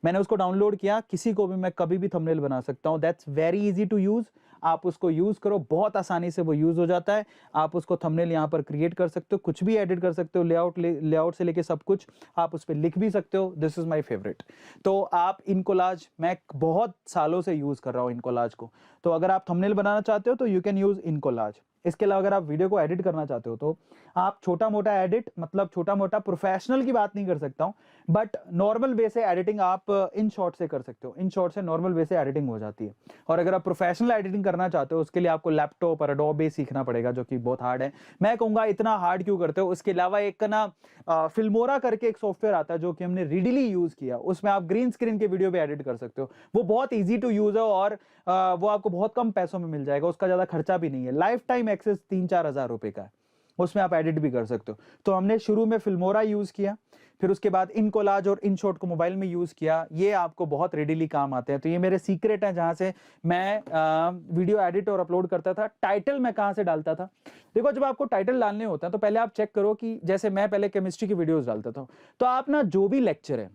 Speaker 1: मैंने उसको डाउनलोड किया। किसी को भी मैं कभी भी थंबनेल बना सकता हूँ। That's very easy to use. आप उसको यूज करो, बहुत आसानी से वो यूज हो जाता है। आप उसको थंबनेल यहाँ पर क्रिएट कर सकते हो, कुछ भी एडिट कर सकते हो, लेआउट से लेके सब कुछ आप उस पर लिख भी सकते हो। This is my favourite. तो आप InCollage, मैं बहुत सालों से यूज कर रहा हूँ InCollage को। तो अगर आप थंबनेल बनाना चाहते हो तो यू कैन यूज InCollage। इसके अलावा अगर आप वीडियो को एडिट करना चाहते हो तो आप छोटा मोटा एडिट, मतलब छोटा मोटा, प्रोफेशनल की बात नहीं कर सकता हूं, बट नॉर्मल वे से एडिटिंग आप InShot से कर सकते हो। InShot से नॉर्मल वे से एडिटिंग हो जाती है। और अगर आप प्रोफेशनल एडिटिंग करना चाहते हो उसके लिए आपको लैपटॉप और एडोबे सीखना पड़ेगा, जो कि बहुत हार्ड है। मैं कहूंगा इतना हार्ड क्यों करते हो। उसके अलावा एक ना फिल्मोरा करके एक सॉफ्टवेयर आता है जो कि हमने रिडली यूज किया, उसमें आप ग्रीन स्क्रीन के वीडियो भी एडिट कर सकते हो। वो बहुत ईजी टू यूज है और वो आपको बहुत कम पैसों में मिल जाएगा, उसका ज्यादा खर्चा भी नहीं है। लाइफ टाइम एक्सेस 3-4 हजार रुपए का है, उसमें आप एडिट भी कर सकते हो। तो हमने शुरू में फिल्मोरा यूज किया, फिर उसके बाद InCollage और InShot को मोबाइल में यूज किया। ये आपको बहुत रेडिली काम आते हैं। तो ये मेरे सीक्रेट है जहां से मैं वीडियो एडिट और अपलोड करता था। टाइटल मैं कहां से डालता था, देखो जब आपको टाइटल डालने होता है तो पहले आप चेक करो कि जैसे मैं पहले केमिस्ट्री की वीडियोस डालता था, तो आप ना जो भी लेक्चर है,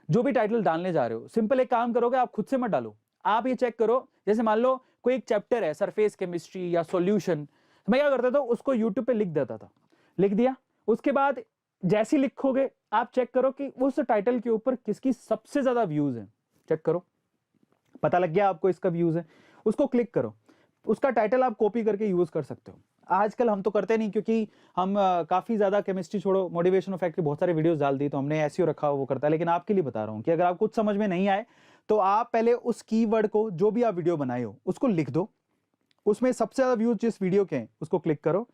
Speaker 1: जो भी टाइटल डालने जा रहे हो, सिंपल एक काम करोगे, आप खुद से मत डालो। आप ये चेक करो, जैसे मान लो कोई एक चैप्टर है, सरफेस केमिस्ट्री या सॉल्यूशन, तो मैं क्या करता था, उसको यूट्यूब पे लिख देता था। लिख दिया, उसके बाद जैसे लिखोगे आप चेक करो कि उस टाइटल के ऊपर किसकी सबसे ज्यादा व्यूज है। चेक करो, पता लग गया आपको इसका व्यूज है, उसको क्लिक करो, उसका टाइटल आप कॉपी करके यूज कर सकते हो। आजकल हम तो करते नहीं, क्योंकि हम काफी ज्यादा केमिस्ट्री छोड़ो, मोटिवेशन फैक्ट के बहुत सारे वीडियोस डाल दी, तो हमने एसईओ रखा वो करता है। लेकिन आपके लिए बता रहा हूं कि अगर आप कुछ समझ में नहीं आए तो आप पहले उस कीवर्ड को, जो भी आप वीडियो बनाए हो उसको लिख दो, उसमें सबसे ज्यादा व्यूज जिस वीडियो के हैं उसको क्लिक करो,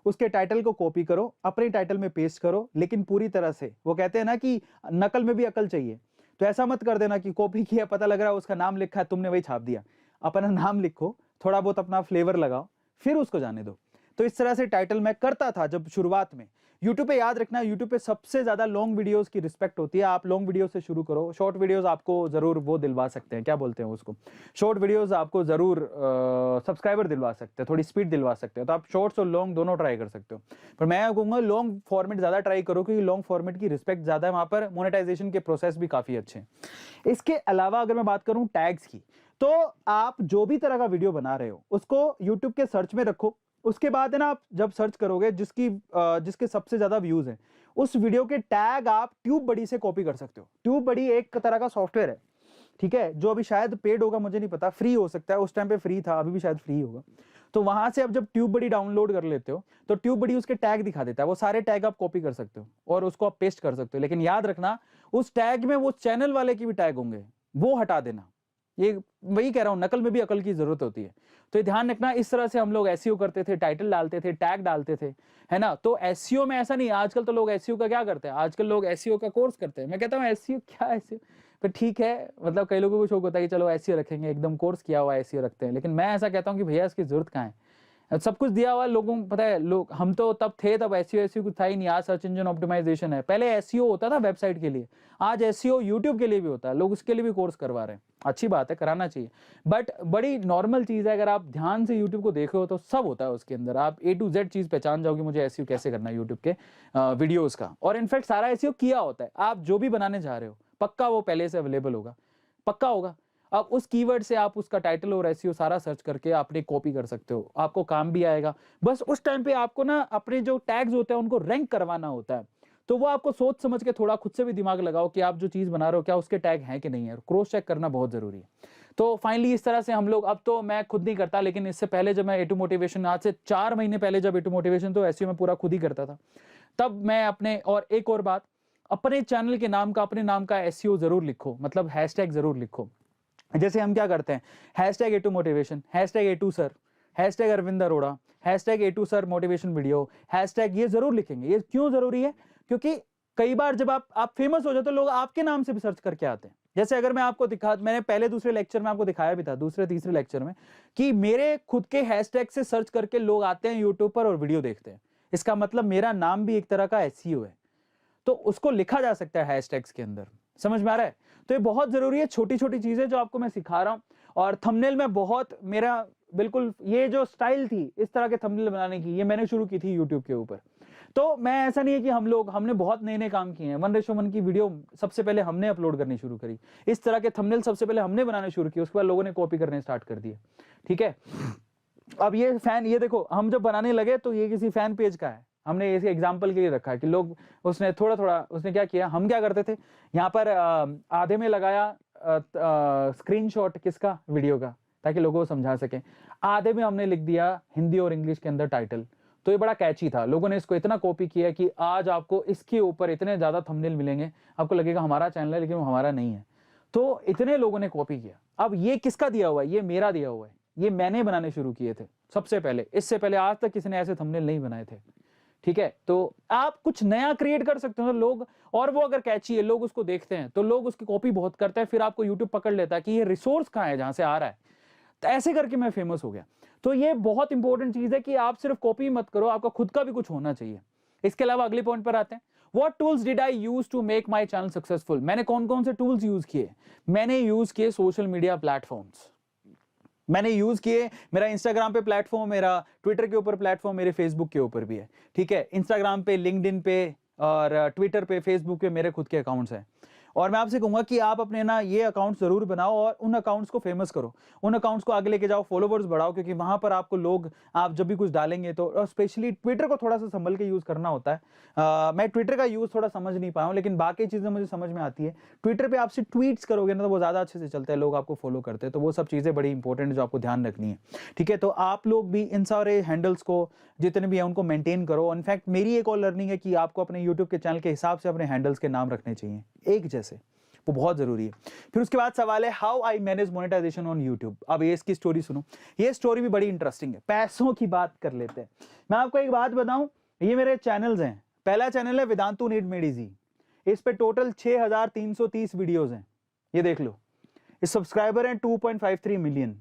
Speaker 1: उसके टाइटल को कॉपी करो, अपने टाइटल में पेस्ट करो, लेकिन पूरी तरह से। वो कहते हैं ना कि नकल में भी अकल चाहिए, तो ऐसा मत कर देना कि कॉपी किया, पता लग रहा है उसका नाम लिखा है, तुमने वही छाप दिया। अपना नाम लिखो, थोड़ा बहुत अपना फ्लेवर लगाओ, फिर उसको जाने दो। तो इस तरह से टाइटल मैं करता था जब शुरुआत में। यूट्यूब पे याद रखना, यूट्यूब पे सबसे ज्यादा लॉन्ग वीडियोस की रिस्पेक्ट होती है। आप लॉन्ग वीडियो से शुरू करो, शॉर्ट वीडियोस आपको जरूर वो दिलवा सकते हैं, क्या बोलते हैं उसको, शॉर्ट वीडियोस आपको जरूर सब्सक्राइबर दिलवा सकते हैं, थोड़ी स्पीड दिलवा सकते हैं। तो आप शॉर्ट्स और लॉन्ग दोनों ट्राई कर सकते हो, पर मैं कहूँगा लॉन्ग फॉर्मेट ज्यादा ट्राई करो, क्योंकि लॉन्ग फॉर्मेट की रिस्पेक्ट ज्यादा है, वहां पर मोनेटाइजेशन के प्रोसेस भी काफी अच्छे हैं। इसके अलावा अगर मैं बात करूं टैग्स की, तो आप जो भी तरह का वीडियो बना रहे हो उसको यूट्यूब के सर्च में रखो। उसके बाद है ना, आप जब सर्च करोगे जिसके सबसे ज्यादा व्यूज हैं, उस वीडियो के टैग आप ट्यूब बडी से कॉपी कर सकते हो। ट्यूब बडी एक तरह का सॉफ्टवेयर है, ठीक है, जो अभी शायद पेड होगा, मुझे नहीं पता, फ्री हो सकता है, उस टाइम पे फ्री था, अभी भी शायद फ्री होगा। तो वहां से आप जब ट्यूब बडी डाउनलोड कर लेते हो तो ट्यूब बडी उसके टैग दिखा देता है, वो सारे टैग आप कॉपी कर सकते हो और उसको आप पेस्ट कर सकते हो। लेकिन याद रखना, उस टैग में वो चैनल वाले की भी टैग होंगे, वो हटा देना। ये वही कह रहा हूं, नकल में भी अकल की जरूरत होती है, तो ये ध्यान रखना। इस तरह से हम लोग एसईओ करते थे, टाइटल डालते थे, टैग डालते थे, है ना। तो एसईओ में ऐसा नहीं, आजकल तो लोग एसईओ का क्या करते हैं, आजकल लोग एसईओ का कोर्स करते हैं। मैं कहता हूँ एसईओ क्या, एसईओ पर ठीक है, मतलब कई लोगों को शौक होता है कि चलो एसईओ रखेंगे, एकदम कोर्स किया हुआ एसईओ रखते हैं, लेकिन मैं ऐसा कहता हूँ कि भैया इसकी जरूरत कहाँ है, सब कुछ दिया हुआ लोगों को पता है। लोग, हम तो तब थे, तब एसईओ कुछ था ही नहीं। आज सर्च इंजन ऑप्टिमाइजेशन है, पहले एसईओ होता था वेबसाइट के लिए, आज एसईओ यूट्यूब के लिए भी होता है, लोग उसके लिए भी कोर्स करवा रहे हैं। अच्छी बात है, कराना चाहिए, बट बड़ी नॉर्मल चीज है। अगर आप ध्यान से यूट्यूब को देखो तो सब होता है उसके अंदर, आप A to Z चीज पहचान जाओगे, मुझे एसईओ कैसे करना है यूट्यूब के वीडियोस का। और इनफैक्ट सारा एसईओ किया होता है, आप जो भी बनाने जा रहे हो पक्का वो पहले से अवेलेबल होगा, पक्का होगा। अब उस कीवर्ड से आप उसका टाइटल और एसईओ सारा सर्च करके आपने कॉपी कर सकते हो, आपको काम भी आएगा। बस उस टाइम पे आपको ना अपने जो टैग्स होते हैं उनको रैंक करवाना होता है, तो वो आपको सोच समझ के थोड़ा खुद से भी दिमाग लगाओ कि आप जो चीज बना रहे हो क्या उसके टैग हैं कि नहीं है, क्रॉस चेक करना बहुत जरूरी है। तो फाइनली इस तरह से हम लोग, अब तो मैं खुद नहीं करता, लेकिन इससे पहले जब मैं A2 मोटिवेशन, आज से 4 महीने पहले जब A2 मोटिवेशन, तो एसईओ में पूरा खुद ही करता था। तब मैं अपने, और एक और बात, अपने चैनल के नाम का, अपने नाम का एसईओ जरूर लिखो, मतलब हैशटैग जरूर लिखो। जैसे हम क्या करते हैं, hashtag A2 motivation, hashtag A2 sir, hashtag Arvind Arora, hashtag A2 sir motivation video, hashtag, ये जरूर लिखेंगे। ये क्यों जरूरी है, क्योंकि कई बार जब आप फेमस हो जाते तो लोग आपके नाम से भी सर्च करके आते हैं। जैसे अगर मैं आपको मैंने पहले दूसरे लेक्चर में आपको दिखाया भी था, दूसरे तीसरे लेक्चर में, कि मेरे खुद के हैशटैग से सर्च करके लोग आते हैं यूट्यूब पर और वीडियो देखते हैं। इसका मतलब मेरा नाम भी एक तरह का एसईओ है, तो उसको लिखा जा सकता है हैशटैग्स के अंदर। समझ में आ रहा है? तो ये बहुत जरूरी है, छोटी छोटी चीजें जो आपको मैं सिखा रहा हूं। और थंबनेल में बहुत, मेरा बिल्कुल ये जो स्टाइल थी इस तरह के थंबनेल बनाने की, ये मैंने शुरू की थी यूट्यूब के ऊपर। तो मैं, ऐसा नहीं है कि हमने बहुत नए नए काम किए हैं। 1:1 की वीडियो सबसे पहले हमने अपलोड करनी शुरू करी, इस तरह के थंबनेल सबसे पहले हमने बनाने शुरू किए, उसके बाद लोगों ने कॉपी करने स्टार्ट कर दिए, ठीक है। अब ये फैन, ये देखो, हम जब बनाने लगे तो ये किसी फैन पेज का है, हमने इसे एग्जाम्पल के लिए रखा है कि लोग, उसने थोड़ा थोड़ा, उसने क्या किया, हम क्या करते थे, यहाँ पर आधे में लगाया स्क्रीनशॉट किसका, वीडियो का, ताकि लोगों को समझा सके। आधे में हमने लिख दिया हिंदी और इंग्लिश के अंदर टाइटल, तो ये बड़ा कैची था, लोगों ने इसको इतना कॉपी किया कि आज आपको इसके ऊपर इतने ज्यादा थंबनेल मिलेंगे, आपको लगेगा हमारा चैनल है, लेकिन वो हमारा नहीं है। तो इतने लोगों ने कॉपी किया। अब ये किसका दिया हुआ है, ये मेरा दिया हुआ है, ये मैंने बनाने शुरू किए थे सबसे पहले, इससे पहले आज तक किसी ने ऐसे थंबनेल नहीं बनाए थे, ठीक है। तो आप कुछ नया क्रिएट कर सकते हो लोग, और वो अगर कैची है, लोग उसको देखते हैं, तो लोग उसकी कॉपी बहुत करते हैं, फिर आपको यूट्यूब पकड़ लेता है कि ये रिसोर्स कहाँ है जहां से आ रहा है। तो ऐसे करके मैं फेमस हो गया। तो ये बहुत इंपॉर्टेंट चीज है कि आप सिर्फ कॉपी मत करो, आपका खुद का भी कुछ होना चाहिए। इसके अलावा अगले पॉइंट पर आते हैं, What tools did I use to make my channel successful? मैंने कौन कौन से टूल्स यूज किए? मैंने यूज किए सोशल मीडिया प्लेटफॉर्म्स, मैंने यूज किए, मेरा इंस्टाग्राम पे प्लेटफॉर्म, मेरा ट्विटर के ऊपर प्लेटफॉर्म, मेरे फेसबुक के ऊपर भी है, ठीक है। इंस्टाग्राम पे, लिंक्डइन पे और ट्विटर पे, फेसबुक पे मेरे खुद के अकाउंट्स हैं। और मैं आपसे कहूंगा कि आप अपने ना ये अकाउंट जरूर बनाओ और उन अकाउंट्स को फेमस करो, उन अकाउंट्स को आगे लेके जाओ, फॉलोवर्स बढ़ाओ, क्योंकि वहां पर आपको लोग, आप जब भी कुछ डालेंगे तो, और स्पेशली ट्विटर को थोड़ा सा संभल के यूज करना होता है। मैं ट्विटर का यूज थोड़ा समझ नहीं पाया हूं, लेकिन बाकी चीजें मुझे समझ में आती है। ट्विटर पे आपसे ट्वीट्स करोगे ना तो वो ज्यादा अच्छे से चलता है, लोग आपको फॉलो करते हैं, तो वो सब चीजें बड़ी इंपॉर्टेंट जो आपको ध्यान रखनी है, ठीक है। तो आप लोग भी इन सारे हैंडल्स को, जितने भी है उनको मेंटेन करो। इनफैक्ट मेरी एक और लर्निंग है कि आपको अपने यूट्यूब के चैनल के हिसाब से अपने हैंडल्स के नाम रखने चाहिए एक जैसे, वो बहुत जरूरी है। फिर उसके बाद सवाल है, how I manage monetisation on YouTube. अब ये इसकी स्टोरी सुनो, ये स्टोरी भी बड़ी इंटरेस्टिंग है। पैसों की बात कर लेते हैं। मैं आपको एक बात बताऊं, ये मेरे चैनल्स हैं। पहला चैनल है वेदांतु नीड मेड इजी, इस पे टोटल 6330 वीडियोस हैं, ये देख लो। इस सब्सक्राइबर हैं 2.53 मिलियन।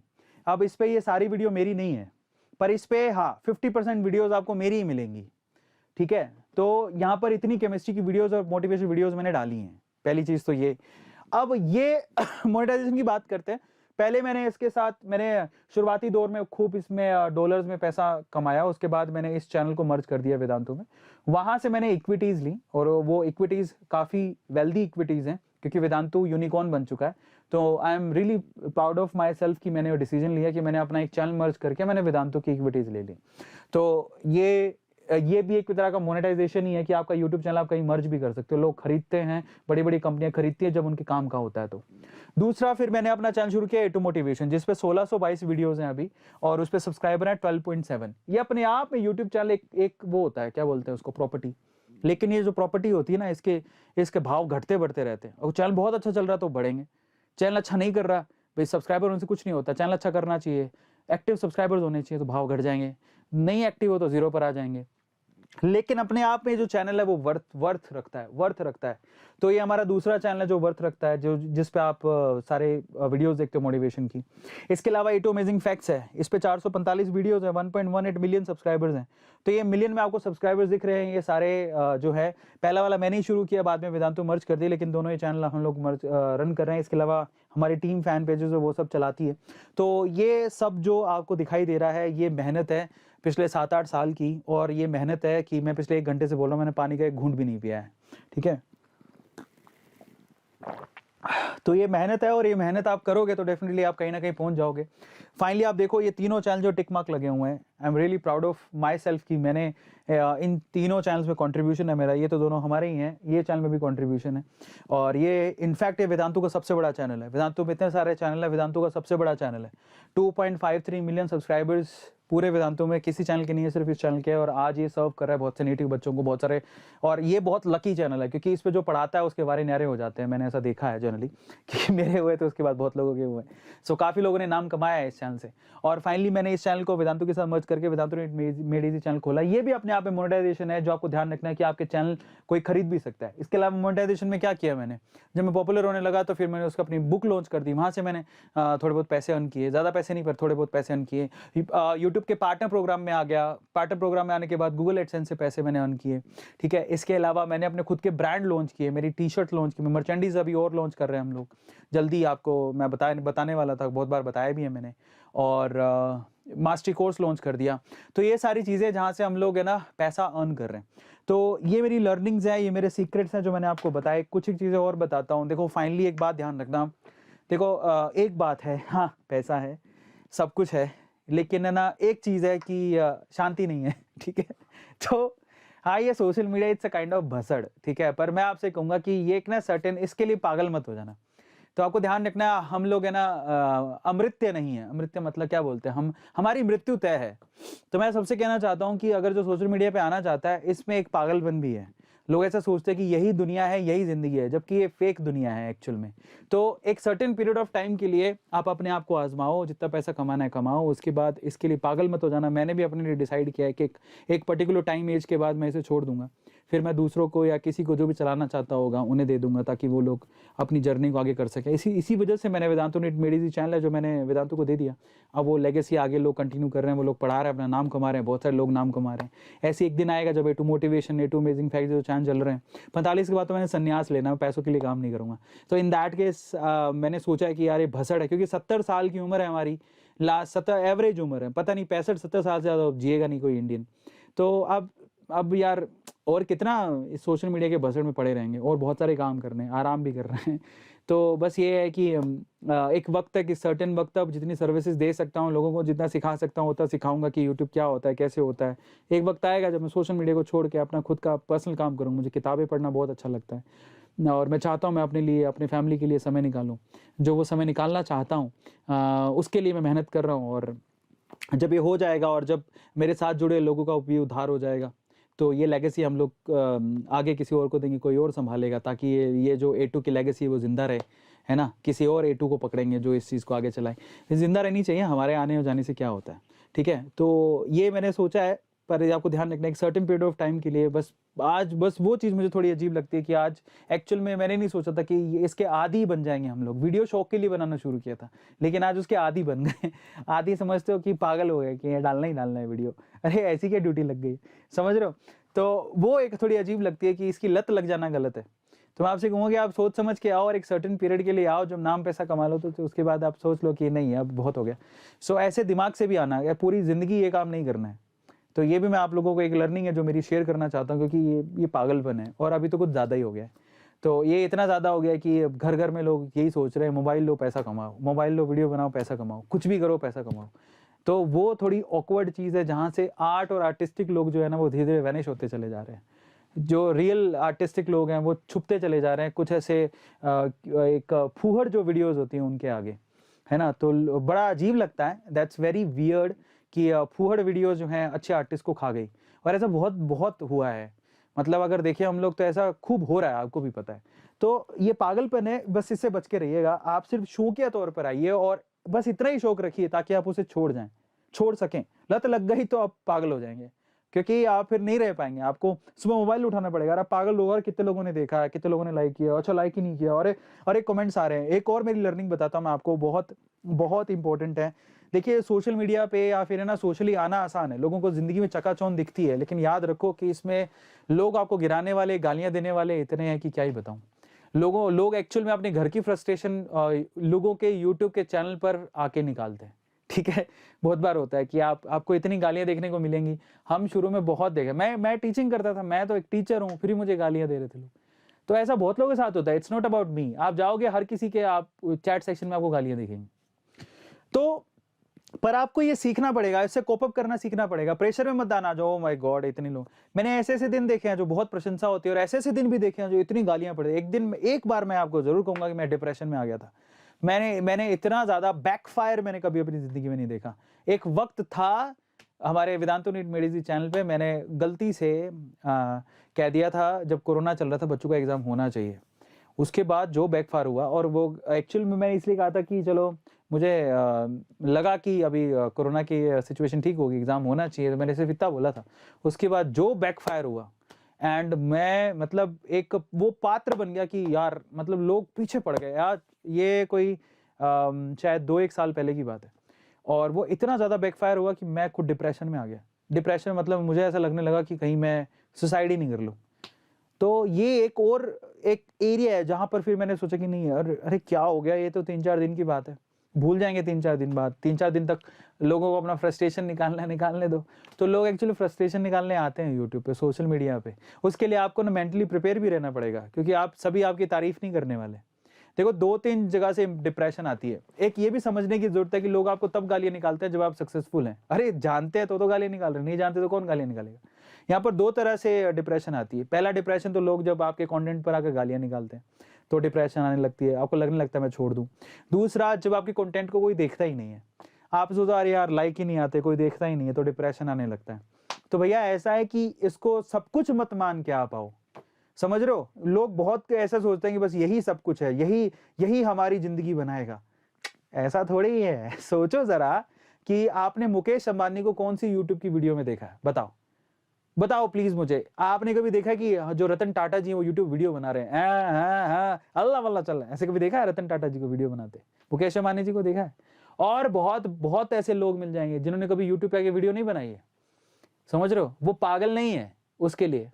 Speaker 1: अब इस पे ये सारी वीडियो मेरी नहीं है, पर इस पे हाँ 50% वीडियोस आपको मेरी ही मिलेंगी, ठीक है। तो यहाँ पर इतनी केमिस्ट्री की वीडियोस और मोटिवेशन वीडियोस मैंने डाली हैं, पहली चीज तो ये। अब ये मोनेटाइजेशन की बात करते हैं। पहले मैंने इसके साथ मैंने शुरुआती दौर में खूब इसमें डॉलर्स में पैसा कमाया, उसके बाद मैंने इस चैनल को मर्ज कर दिया वेदांतु में। वहां से मैंने इक्विटीज ली और वो इक्विटीज काफी वेल्दी इक्विटीज हैं, क्योंकि वेदांतु यूनिकॉर्न बन चुका है। तो I am really proud of my self कि मैंने वो डिसीजन लिया कि मैंने अपना एक चैनल मर्ज करके मैंने वेदांतु की इक्विटीज ले ली। तो ये भी एक तरह का मोनेटाइजेशन ही है कि आपका यूट्यूब चैनल आप कहीं मर्ज भी कर सकते हो, लोग खरीदते हैं, बड़ी बड़ी कंपनियां खरीदती है जब उनके काम का होता है। तो दूसरा फिर मैंने अपना चैनल शुरू किया A2 मोटिवेशन, जिसपे 1622 वीडियोस हैं अभी और उस पे सब्सक्राइबर हैं 12.7। ये अपने आप में यूट्यूब चैनल एक वो होता है, क्या बोलते हैं उसको, प्रॉपर्टी। लेकिन ये जो प्रॉपर्टी होती है ना, इसके भाव घटते बढ़ते रहते हैं। और चैनल बहुत अच्छा चल रहा है तो बढ़ेंगे, चैनल अच्छा नहीं कर रहा भाई, सब्सक्राइबर उनसे कुछ नहीं होता। चैनल अच्छा करना चाहिए, एक्टिव सब्सक्राइबर्स होने चाहिए, तो भाव घट जाएंगे, नहीं एक्टिव हो तो जीरो पर आ जाएंगे। लेकिन अपने आप में जो चैनल है वो वर्थ रखता है। तो ये हमारा दूसरा चैनल है जो वर्थ रखता है, जो जिस पे आप सारे वीडियोस देखते हो मोटिवेशन की। इसके अलावा A2 अमेजिंग फैक्ट्स है, इस पे 445 वीडियोस है, 1.18 मिलियन सब्सक्राइबर्स हैं। तो ये मिलियन में आपको सब्सक्राइबर्स दिख रहे हैं, ये सारे जो है, पहला वाला मैंने ही शुरू किया, बाद में वेदांतु मर्ज कर दिया, लेकिन दोनों ही चैनल हम लोग मर्ज रन कर रहे हैं। इसके अलावा हमारी टीम फैन पेजेस है वो सब चलाती है। तो ये सब जो आपको दिखाई दे रहा है, ये मेहनत है पिछले 7-8 साल की, और ये मेहनत है कि मैं पिछले 1 घंटे से बोल रहा हूँ, मैंने पानी का एक घूंट भी नहीं पिया है, ठीक है। तो ये मेहनत है, और ये मेहनत आप करोगे तो डेफिनेटली आप कहीं ना कहीं पहुंच जाओगे। फाइनली आप देखो ये तीनों चैनल जो टिक मार्क लगे हुए हैं, I am really proud of my self कि मैंने इन तीनों चैनल्स में कंट्रीब्यूशन है मेरा। ये तो दोनों हमारे ही हैं, ये चैनल में भी कंट्रीब्यूशन है, और ये इनफैक्ट ये वेदांतु का सबसे बड़ा चैनल है। वेदांतु में इतने सारे चैनल है, वेदांतु का सबसे बड़ा चैनल है। 2.53 मिलियन सब्सक्राइबर्स पूरे वेदांतु में किसी चैनल के नहीं है, सिर्फ इस चैनल के है, और आज ये सर्व कर रहा है बहुत से नेटिव बच्चों को, बहुत सारे। और ये बहुत लकी चैनल है, क्योंकि इस पे जो पढ़ाता है उसके बारे न्यारे हो जाते हैं, मैंने ऐसा देखा है जनरली कि मेरे हुए तो उसके बाद बहुत लोगों के हुए। सो काफ़ी लोगों ने नाम कमाया है इस चैनल से। और फाइनली मैंने इस चैनल को वेदांतु के साथ मर्ज करके वेदांतु मेड इजी चैनल खोला। ये भी अपने आप में मोनेटाइजेशन है, जो आपको ध्यान रखना है कि आपके चैनल कोई खरीद भी सकता है। इसके अलावा मोनेटाइजेशन में क्या किया मैंने, जब मैं पॉपुलर होने लगा तो फिर मैंने उसका अपनी बुक लॉन्च कर दी, वहाँ से मैंने थोड़े बहुत पैसे अर्न किए, ज़्यादा पैसे नहीं पर थोड़े बहुत पैसे अर्न किए। यूट्यूब के पार्टनर प्रोग्राम में आ गया, पार्टनर प्रोग्राम में आने के बाद गूगल एडसेंस से पैसे मैंने अर्न किए, ठीक है। इसके अलावा मैंने अपने खुद के ब्रांड लॉन्च किए, मेरी टी-शर्ट लॉन्च की, मर्चेंडीज अभी और लॉन्च कर रहे हैं हम लोग जल्दी, आपको मैं बताने वाला था, बहुत बार बताया भी है मैंने। और मास्टरी कोर्स लॉन्च कर दिया। तो ये सारी चीज़ें जहाँ से हम लोग है ना पैसा अर्न कर रहे हैं। तो ये मेरी लर्निंग्स हैं, ये मेरे सीक्रेट्स हैं जो मैंने आपको बताए। कुछ एक चीज़ें और बताता हूँ। देखो फाइनली एक बात ध्यान रखना, देखो एक बात है, हाँ पैसा है, सब कुछ है, लेकिन है ना एक चीज़ है कि शांति नहीं है, ठीक है। तो हाँ, ये social media it's a kind of भसड़, ठीक है। पर मैं आपसे कहूँगा कि ये एक ना सर्टेन, इसके लिए पागल मत हो जाना। तो आपको ध्यान रखना है, हम लोग है ना अमृत्य नहीं है। अमृत्य मतलब क्या बोलते हैं हम, हमारी मृत्यु तय है। तो मैं सबसे कहना चाहता हूँ कि अगर जो सोशल मीडिया पे आना चाहता है, इसमें एक पागलपन भी है। लोग ऐसा सोचते हैं कि यही दुनिया है, यही जिंदगी है, जबकि ये फेक दुनिया है एक्चुअल में। तो एक सर्टेन पीरियड ऑफ टाइम के लिए आप अपने आप को आजमाओ, जितना पैसा कमाना है कमाओ, उसके बाद इसके लिए पागल मत हो जाना। मैंने भी अपने लिए डिसाइड किया है कि एक पर्टिकुलर टाइम एज के बाद मैं इसे छोड़ दूंगा, फिर मैं दूसरों को या किसी को जो भी चलाना चाहता होगा उन्हें दे दूंगा, ताकि वो लोग अपनी जर्नी को आगे कर सके। इसी वजह से मैंने वेदांतु मेड इजी चैनल है जो मैंने वेदांतु को दे दिया। अब वो लेगेसी आगे लोग कंटिन्यू कर रहे हैं, वो लोग पढ़ा रहे हैं, अपना नाम कमा रहे हैं, बहुत सारे लोग नाम कमा रहे हैं। ऐसे एक दिन आएगा जब A2 motivation, A2 amazing facts जो चैनल चल रहे हैं, 45 के बाद तो मैंने संन्यास लेना, पैसों के लिए काम नहीं करूँगा। तो इन दैट केस मैंने सोचा है कि यार ये भसड़ है, क्योंकि 70 साल की उम्र है हमारी, लास्ट 70 एवरेज उम्र है, पता नहीं 65-70 साल से ज़्यादा जिएगा नहीं कोई इंडियन। तो अब यार और कितना इस सोशल मीडिया के भसड़ में पड़े रहेंगे, और बहुत सारे काम करने हैं, आराम भी कर रहे हैं। तो बस ये है कि एक वक्त तक, इस सर्टेन वक्त तक जितनी सर्विसेज दे सकता हूँ लोगों को, जितना सिखा सकता हूँ उतना सिखाऊंगा कि यूट्यूब क्या होता है, कैसे होता है। एक वक्त आएगा जब मैं सोशल मीडिया को छोड़ के अपना खुद का पर्सनल काम करूँगा। मुझे किताबें पढ़ना बहुत अच्छा लगता है, और मैं चाहता हूँ मैं अपने लिए, अपने फैमिली के लिए समय निकालूँ। जो वो समय निकालना चाहता हूँ उसके लिए मैं मेहनत कर रहा हूँ। और जब ये हो जाएगा, और जब मेरे साथ जुड़े लोगों का भी उद्धार हो जाएगा, तो ये लेगेसी हम लोग आगे किसी और को देंगे, कोई और संभालेगा, ताकि ये जो A2 की लेगेसी है वो जिंदा रहे, है ना। किसी और A2 को पकड़ेंगे जो इस चीज़ को आगे चलाए। जिंदा रहनी चाहिए, हमारे आने और जाने से क्या होता है, ठीक है। तो ये मैंने सोचा है, पर आपको ध्यान रखना एक सर्टेन पीरियड ऑफ टाइम के लिए। बस आज बस वो चीज़ मुझे थोड़ी अजीब लगती है कि आज एक्चुअल में मैंने नहीं सोचा था कि इसके आदी बन जाएंगे हम लोग। वीडियो शौक के लिए बनाना शुरू किया था, लेकिन आज उसके आदी बन गए। आदी समझते हो कि पागल हो गए कि ये डालना ही डालना है वीडियो, अरे ऐसी क्या ड्यूटी लग गई, समझ रहे हो। तो वो एक थोड़ी अजीब लगती है कि इसकी लत लग जाना गलत है। तो मैं आपसे कहूँगा कि आप सोच समझ के आओ और एक सर्टेन पीरियड के लिए आओ, जब नाम पैसा कमा लो तो उसके बाद आप सोच लो कि नहीं अब बहुत हो गया। सो ऐसे दिमाग से भी आना है, पूरी ज़िंदगी ये काम नहीं करना है। तो ये भी मैं आप लोगों को एक लर्निंग है जो मेरी शेयर करना चाहता हूँ, क्योंकि ये पागलपन है और अभी तो कुछ ज़्यादा ही हो गया है। तो ये इतना ज़्यादा हो गया है कि घर घर में लोग यही सोच रहे हैं, मोबाइल लो पैसा कमाओ, मोबाइल लो वीडियो बनाओ पैसा कमाओ, कुछ भी करो पैसा कमाओ। तो वो थोड़ी ऑकवर्ड चीज़ है जहाँ से आर्ट और आर्टिस्टिक लोग जो है ना वो धीरे धीरे वैनिश होते चले जा रहे हैं। जो रियल आर्टिस्टिक लोग हैं वो छुपते चले जा रहे हैं, कुछ ऐसे एक फूहड़ जो वीडियोस होती हैं उनके आगे, है ना। तो बड़ा अजीब लगता है, दैट्स वेरी वियर्ड कि फूहड़ वीडियोस जो हैं अच्छे आर्टिस्ट को खा गई। और ऐसा बहुत बहुत हुआ है, मतलब अगर देखें हम लोग तो ऐसा खूब हो रहा है, आपको भी पता है। तो ये पागलपन है, बस इससे बच के रहिएगा। आप सिर्फ शौकिया तौर पर आइए और बस इतना ही शौक रखिए ताकि आप उसे छोड़ सकें। लत लग गई तो आप पागल हो जाएंगे, क्योंकि आप फिर नहीं रह पाएंगे। आपको सुबह मोबाइल उठाना पड़ेगा। आप पागल लोग, और कितने लोगों ने देखा है, कितने लोगों ने लाइक किया, अच्छा लाइक ही नहीं किया, और कमेंट्स आ रहे हैं। एक और मेरी लर्निंग बताता हूँ मैं आपको, बहुत बहुत इंपॉर्टेंट है। देखिए सोशल मीडिया पे या फिर है ना सोशली आना आसान है, लोगों को जिंदगी में चकाचौंध दिखती है, लेकिन याद रखो कि इसमें लोग आपको गिराने वाले, गालियां देने वाले इतने हैं कि क्या ही बताऊं। लोग एक्चुअल में अपने घर की फ्रस्ट्रेशन लोगों के यूट्यूब के चैनल पर आके निकालते हैं, ठीक है। बहुत बार होता है कि आपको इतनी गालियां देखने को मिलेंगी। हम शुरू में बहुत देखे, मैं टीचिंग करता था, मैं तो एक टीचर हूँ, फिर मुझे गालियां दे रहे थे लोग। तो ऐसा बहुत लोगों के साथ होता है, इट्स नॉट अबाउट मी। आप जाओगे हर किसी के, आप चैट सेक्शन में आपको गालियां दिखेंगी। तो पर आपको ये सीखना पड़ेगा, इससे कोप अप करना सीखना पड़ेगा। प्रेशर में मत आना जाओ, माय गॉड इतने लोग। मैंने ऐसे ऐसे दिन देखे हैं जो बहुत प्रशंसा होती है, और ऐसे ऐसे दिन भी देखे हैं जो इतनी गालियां पड़े। एक बार मैं आपको जरूर कहूंगा कि मैं डिप्रेशन में आ गया था। मैंने इतना ज्यादा बैकफायर मैंने कभी अपनी जिंदगी में नहीं देखा। एक वक्त था हमारे वेदांतो नीट मेडिसिन चैनल पे, मैंने गलती से कह दिया था जब कोरोना चल रहा था बच्चों का एग्जाम होना चाहिए। उसके बाद जो बैकफायर हुआ, और वो एक्चुअल में मैंने इसलिए कहा था कि चलो मुझे लगा कि अभी कोरोना की सिचुएशन ठीक होगी, एग्जाम होना चाहिए, तो मैंने सिर्फ इतना बोला था। उसके बाद जो बैकफायर हुआ, एंड मैं मतलब एक वो पात्र बन गया कि यार मतलब लोग पीछे पड़ गए यार। ये कोई शायद 2-1 साल पहले की बात है, और वो इतना ज़्यादा बैकफायर हुआ कि मैं खुद डिप्रेशन में आ गया। डिप्रेशन मतलब मुझे ऐसा लगने लगा कि कहीं मैं सुसाइड ही नहीं कर लूँ। तो ये एक एरिया है जहाँ पर फिर मैंने सोचा कि नहीं यार, अरे क्या हो गया, ये तो 3-4 दिन की बात है, भूल जाएंगे 3-4 दिन बाद। 3-4 दिन तक लोगों को अपना फ्रस्ट्रेशन निकालने दो। तो लोग एक्चुअली फ्रस्ट्रेशन निकालने आते हैं यूट्यूब पे, सोशल मीडिया पे। उसके लिए आपको ना मेंटली प्रिपेयर भी रहना पड़ेगा, क्योंकि आप सभी आपकी तारीफ नहीं करने वाले। देखो 2-3 जगह से डिप्रेशन आती है। एक ये भी समझने की जरूरत है कि लोग आपको तब गालियां निकालते हैं जब आप सक्सेसफुल हैं। अरे जानते हैं तो गालियां निकाल रहे, नहीं जानते तो कौन गालियां निकालेगा। यहाँ पर 2 तरह से डिप्रेशन आती है। पहला डिप्रेशन तो लोग जब आपके कंटेंट पर आकर गालियां निकालते हैं तो डिप्रेशन आने लगती है, आपको लगने लगता है मैं छोड़ दूं। दूसरा, जब आपके कंटेंट को कोई देखता ही नहीं है, आप सोचो अरे यार लाइक ही नहीं आते, कोई देखता ही नहीं है, तो डिप्रेशन आने लगता है। तो भैया ऐसा है कि इसको सब कुछ मत मान के आप आओ, समझ रहे हो। लोग बहुत ऐसा सोचते हैं कि बस यही सब कुछ है, यही हमारी जिंदगी बनाएगा। ऐसा थोड़ी ही है। सोचो जरा कि आपने मुकेश अंबानी को कौन सी यूट्यूब की वीडियो में देखा है, बताओ प्लीज मुझे। आपने कभी देखा कि जो रतन टाटा जी वो यूट्यूब वीडियो बना रहे हैं, अल्लाह वल्लाह चल रहा है, ऐसे कभी देखा है रतन टाटा जी को वीडियो बनाते? मुकेश अंबानी जी को देखा है? और बहुत बहुत ऐसे लोग मिल जाएंगे जिन्होंने कभी यूट्यूब पे आके वीडियो नहीं बनाई है, समझ रहे हो। वो पागल नहीं है उसके लिए।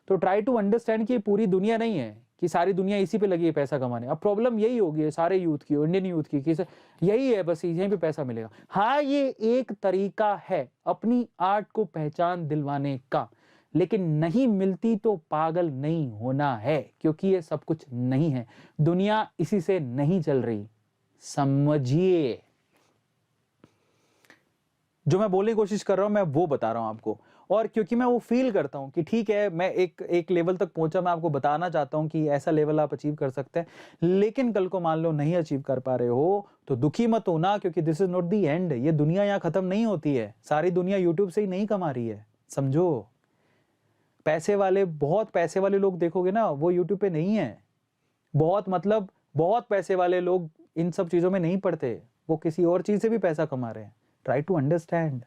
Speaker 1: तो ट्राई टू अंडरस्टैंड कि पूरी दुनिया नहीं है कि सारी दुनिया इसी पे लगी है पैसा कमाने। अब प्रॉब्लम यही होगी है सारे यूथ की, इंडियन यूथ की, कि यही है बस यहीं पे पैसा मिलेगा। हाँ ये एक तरीका है अपनी आर्ट को पहचान दिलवाने का, लेकिन नहीं मिलती तो पागल नहीं होना है, क्योंकि ये सब कुछ नहीं है। दुनिया इसी से नहीं चल रही, समझिए। जो मैं बोलने की कोशिश कर रहा हूं मैं वो बता रहा हूं आपको, और क्योंकि मैं वो फील करता हूं कि ठीक है मैं एक लेवल तक पहुंचा, मैं आपको बताना चाहता हूं कि ऐसा लेवल आप अचीव कर सकते हैं। लेकिन कल को मान लो नहीं अचीव कर पा रहे हो तो दुखी मत होना, क्योंकि this is not the end. ये दुनिया यहाँ खत्म नहीं होती है, सारी दुनिया यूट्यूब से ही नहीं कमा रही है, समझो। बहुत पैसे वाले लोग देखोगे ना, वो यूट्यूब पे नहीं है। बहुत पैसे वाले लोग इन सब चीजों में नहीं पड़ते, वो किसी और चीज से भी पैसा कमा रहे हैं। Try to understand.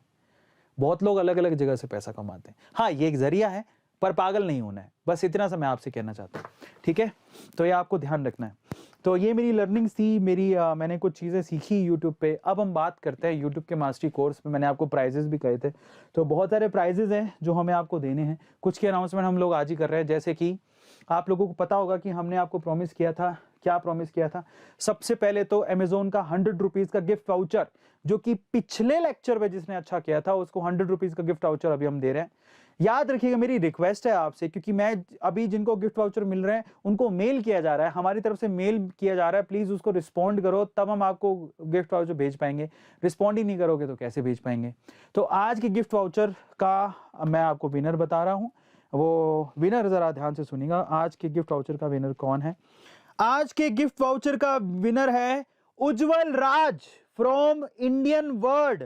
Speaker 1: बहुत लोग अलग अलग जगह से पैसा कमाते हैं। हाँ, ये एक जरिया है, पर पागल नहीं होना है, बस इतना सा मैं आपसे कहना चाहता हूँ, ठीक है। तो ये आपको ध्यान रखना है। तो ये मेरी लर्निंग्स थी, मैंने कुछ चीज़ें सीखी यूट्यूब पे। अब हम बात करते हैं यूट्यूब के मास्टरी कोर्स में। मैंने आपको प्राइजेस भी कहे थे, तो बहुत सारे प्राइजेस हैं जो हमें आपको देने हैं। कुछ के अनाउंसमेंट हम लोग आज ही कर रहे हैं, जैसे कि आप लोगों को पता होगा कि हमने आपको प्रॉमिस किया था, क्या प्रॉमिस किया था। सबसे पहले तो अमेजोन का 100 रुपीज़ का गिफ्ट वाउचर, जो कि पिछले लेक्चर में जिसने अच्छा किया था उसको 100 रुपीज़ का गिफ्ट वाउचर अभी हम दे रहे हैं। याद रखिएगा, मेरी रिक्वेस्ट है आपसे, क्योंकि मैं अभी जिनको गिफ्ट वाउचर मिल रहे हैं उनको मेल किया जा रहा है, हमारी तरफ से मेल किया जा रहा है। प्लीज उसको रिस्पॉन्ड करो, तब हम आपको गिफ्ट वाउचर भेज पाएंगे। रिस्पॉन्ड ही नहीं करोगे तो कैसे भेज पाएंगे। तो आज के गिफ्ट वाउचर का मैं आपको विनर बता रहा हूं। वो विनर जरा ध्यान से सुनिएगा, आज के गिफ्ट वाउचर का विनर कौन है। आज के गिफ्ट वाउचर का विनर है उज्जवल राज फ्रॉम इंडियन वर्ड।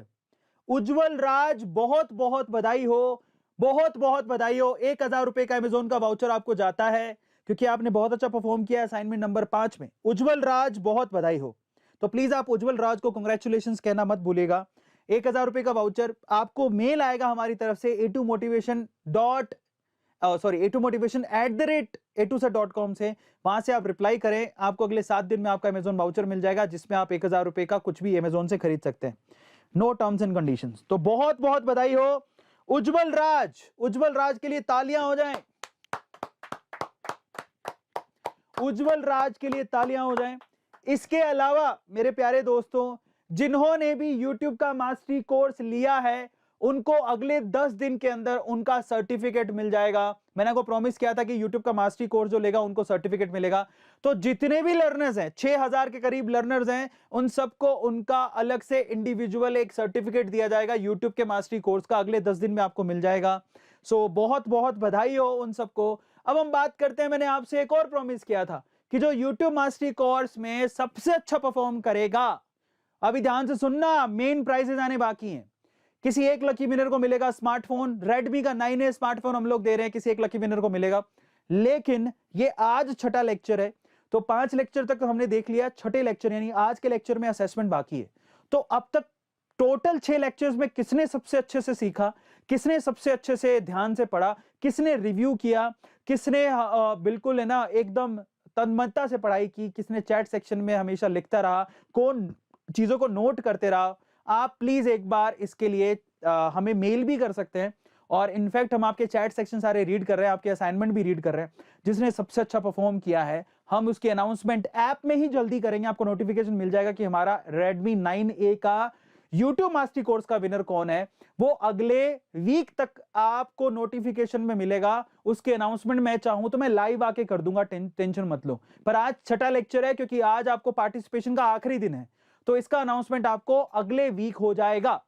Speaker 1: उज्जवल राज, बहुत बहुत बधाई हो, बहुत बहुत बधाई हो। 1000 रुपए का अमेजोन का वाउचर आपको जाता है, क्योंकि आपने बहुत अच्छा परफॉर्म किया है असाइनमेंट नंबर 5 में। उज्जवल राज, बहुत बधाई हो। तो प्लीज आप उज्जवल राज को कंग्रेचुलेशंस कहना मत भूलिएगा। 1000 रुपए का वाउचर आपको मेल आएगा हमारी तरफ से a2motivation@a2set.com से। वहां से आप रिप्लाई करें, आपको अगले 7 दिन में आपका अमेजोन वाउचर मिल जाएगा, जिसमें आप 1000 रुपए का कुछ भी अमेजोन से खरीद सकते हैं। No terms and conditions. तो बहुत बहुत बधाई हो उज्जवल राज। उज्जवल राज के लिए तालियां हो जाएं, उज्जवल राज के लिए तालियां हो जाएं। इसके अलावा मेरे प्यारे दोस्तों, जिन्होंने भी YouTube का मास्टरी कोर्स लिया है उनको अगले 10 दिन के अंदर उनका सर्टिफिकेट मिल जाएगा। मैंने आपको प्रॉमिस किया था कि YouTube का मास्टरी कोर्स जो लेगा उनको सर्टिफिकेट मिलेगा। तो जितने भी लर्नर्स हैं, 6000 के करीब लर्नर्स हैं, उन सबको उनका अलग से इंडिविजुअल एक सर्टिफिकेट दिया जाएगा YouTube के मास्टरी कोर्स का, अगले 10 दिन में आपको मिल जाएगा। सो बहुत बहुत बधाई हो उन सबको। अब हम बात करते हैं, मैंने आपसे एक और प्रॉमिस किया था कि जो YouTube मास्टरी कोर्स में सबसे अच्छा परफॉर्म करेगा, अभी ध्यान से सुनना, मेन प्राइजेस आने बाकी हैं। किसी एक लकी विनर को मिलेगा स्मार्टफोन, रेडमी का 9A स्मार्टफोन हम लोग दे रहे हैं, किसी एक लकी विनर को मिलेगा। लेकिन ये आज छठा लेक्चर है, तो 5 लेक्चर तक तो हमने देख लिया, छठे लेक्चर यानी आज के लेक्चर में असेसमेंट बाकी है। तो अब तक टोटल 6 लेक्चर्स में किसने सबसे अच्छे से सीखा, किसने सबसे अच्छे से ध्यान से पढ़ा, किसने रिव्यू किया, किसने बिल्कुल है ना एकदम तन्मयता से पढ़ाई की, किसने चैट सेक्शन में हमेशा लिखता रहा, कौन चीजों को नोट करते रहा, आप प्लीज एक बार इसके लिए हमें मेल भी कर सकते हैं। और इनफैक्ट हम आपके चैट सेक्शन सारे रीड कर रहे हैं, आपके असाइनमेंट भी रीड कर रहे हैं। जिसने सबसे अच्छा परफॉर्म किया है हम उसकी अनाउंसमेंट ऐप में ही जल्दी करेंगे, आपको नोटिफिकेशन मिल जाएगा कि हमारा Redmi 9A का YouTube मास्टरी कोर्स का विनर कौन है। वो अगले वीक तक आपको नोटिफिकेशन में मिलेगा। उसके अनाउंसमेंट मैं चाहूं तो मैं लाइव आके कर दूंगा, टेंशन मत लो। पर आज छठा लेक्चर है, क्योंकि आज आपको पार्टिसिपेशन का आखिरी दिन है, तो इसका अनाउंसमेंट आपको अगले वीक हो जाएगा,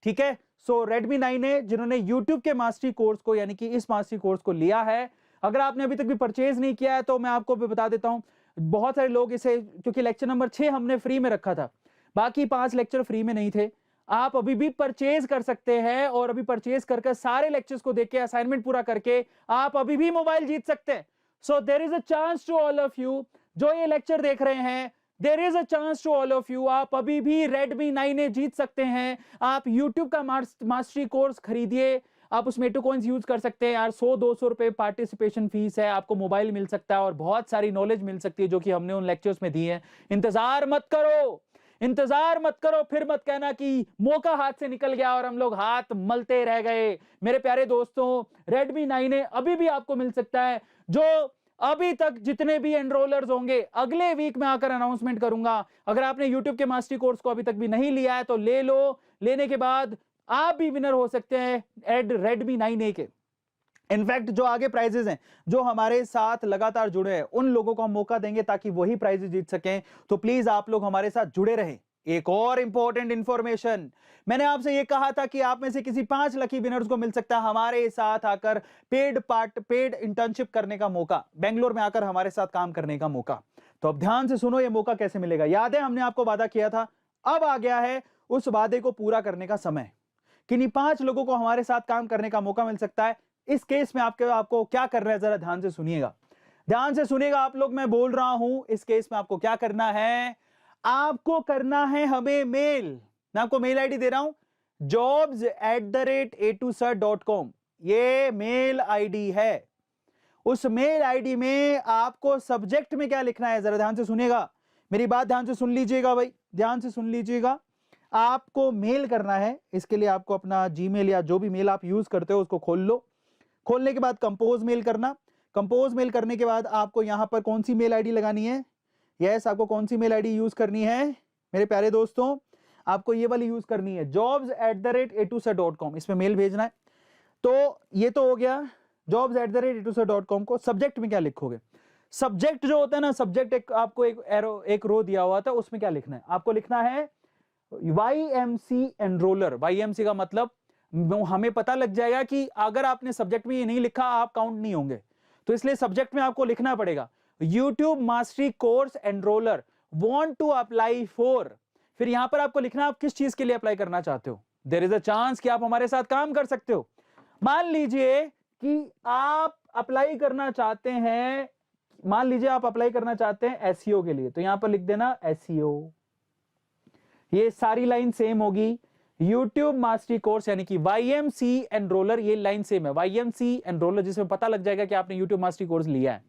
Speaker 1: ठीक है। सो Redmi 9A जिन्होंने YouTube के मास्टरी कोर्स को यानी कि इस मास्टरी कोर्स को लिया है, अगर आपने अभी तक भी परचेज नहीं किया है तो मैं आपको भी बता देता हूं। बहुत सारे लोग इसे, क्योंकि लेक्चर नंबर 6 हमने फ्री में रखा था, बाकी 5 लेक्चर फ्री में नहीं थे। आप अभी भी परचेज कर सकते हैं, और अभी परचेज करके सारे लेक्चर्स को देख के असाइनमेंट पूरा करके आप अभी भी मोबाइल जीत सकते हैं। So there is a chance to all of you जो ये लेक्चर देख रहे हैं, there is a chance to all of you, आप अभी भी Redmi 9A जीत सकते हैं। आप YouTube का मास्टरी कोर्स खरीदिए, आप उसमें 2 कॉइंस यूज कर सकते हैं यार। 100-200 रुपए पार्टिसिपेशन फीस है, आपको मोबाइल मिल सकता है और बहुत सारी नॉलेज मिल सकती है जो कि हमने उन लेक्चर्स में दी है। इंतजार मत करो, इंतजार मत करो, फिर मत कहना कि मौका हाथ से निकल गया और हम लोग हाथ मलते रह गए। मेरे प्यारे दोस्तों, Redmi 9A अभी भी आपको मिल सकता है। जो अभी तक जितने भी एनरोलर्स होंगे, अगले वीक में आकर अनाउंसमेंट करूंगा। अगर आपने YouTube के मास्टरी कोर्स को अभी तक भी नहीं लिया है तो ले लो, लेने के बाद आप भी विनर हो सकते हैं Redmi 9A के। इनफैक्ट जो आगे प्राइजेस हैं, जो हमारे साथ लगातार जुड़े हैं, उन लोगों को हम मौका देंगे ताकि वही प्राइजेस जीत सकें। तो प्लीज आप लोग हमारे साथ जुड़े रहें। एक और इंपॉर्टेंट इंफॉर्मेशन, मैंने आपसे ये कहा था कि आप में से किसी 5 लकी विनर्स को मिल सकता है हमारे साथ आकर पेड इंटर्नशिप करने का मौका, बेंगलोर में आकर हमारे साथ काम करने का मौका। तो अब ध्यान से सुनो, ये मौका कैसे मिलेगा। याद है हमने आपको वादा किया था, अब आ गया है उस वादे को पूरा करने का समय। किन्हीं 5 लोगों को हमारे साथ काम करने का मौका मिल सकता है। इस केस में आपको क्या करना है, जरा ध्यान से सुनिएगा, ध्यान से सुनिएगा आप लोग, मैं बोल रहा हूं। इस केस में आपको क्या करना है, आपको करना है हमें मेल। मैं आपको मेल आईडी दे रहा हूं, jobs@a2sir.com ये मेल आईडी है। उस मेल आईडी में आपको सब्जेक्ट में क्या लिखना है, जरा ध्यान से सुनिएगा, मेरी बात ध्यान से सुन लीजिएगा भाई, ध्यान से सुन लीजिएगा। आपको मेल करना है, इसके लिए आपको अपना जीमेल या जो भी मेल आप यूज करते हो उसको खोल लो। खोलने के बाद कंपोज मेल करना। कंपोज मेल करने के बाद आपको यहां पर कौन सी मेल आईडी लगानी है, यस आपको कौन सी मेल आईडी यूज करनी है मेरे प्यारे दोस्तों, आपको ये वाली यूज करनी है jobs@a2sir.com, इसमें मेल भेजना है। तो ये तो हो गया jobs@a2sir.com को। सब्जेक्ट में क्या लिखोगे, सब्जेक्ट जो होता है ना, सब्जेक्ट एक आपको एक एरो एक रो दिया हुआ था, उसमें क्या लिखना है, आपको लिखना है YMC एनरोलर। YMC का मतलब हमें पता लग जाएगा कि अगर आपने सब्जेक्ट में ये नहीं लिखा आप काउंट नहीं होंगे, तो इसलिए सब्जेक्ट में आपको लिखना पड़ेगा YouTube mastery course enroller want to apply for. फिर यहां पर आपको लिखना आप किस चीज के लिए अप्लाई करना चाहते हो। देयर इज अ चांस कि आप हमारे साथ काम कर सकते हो। मान लीजिए कि आप अप्लाई करना चाहते हैं, मान लीजिए आप अप्लाई करना चाहते हैं SEO के लिए, तो यहां पर लिख देना SEO। ये सारी लाइन सेम होगी। YouTube मास्टरी कोर्स यानी कि YMC एनरोलर, ये लाइन सेम है। YMC एनरोलर जिसमें पता लग जाएगा कि आपने YouTube मास्टरी कोर्स लिया है।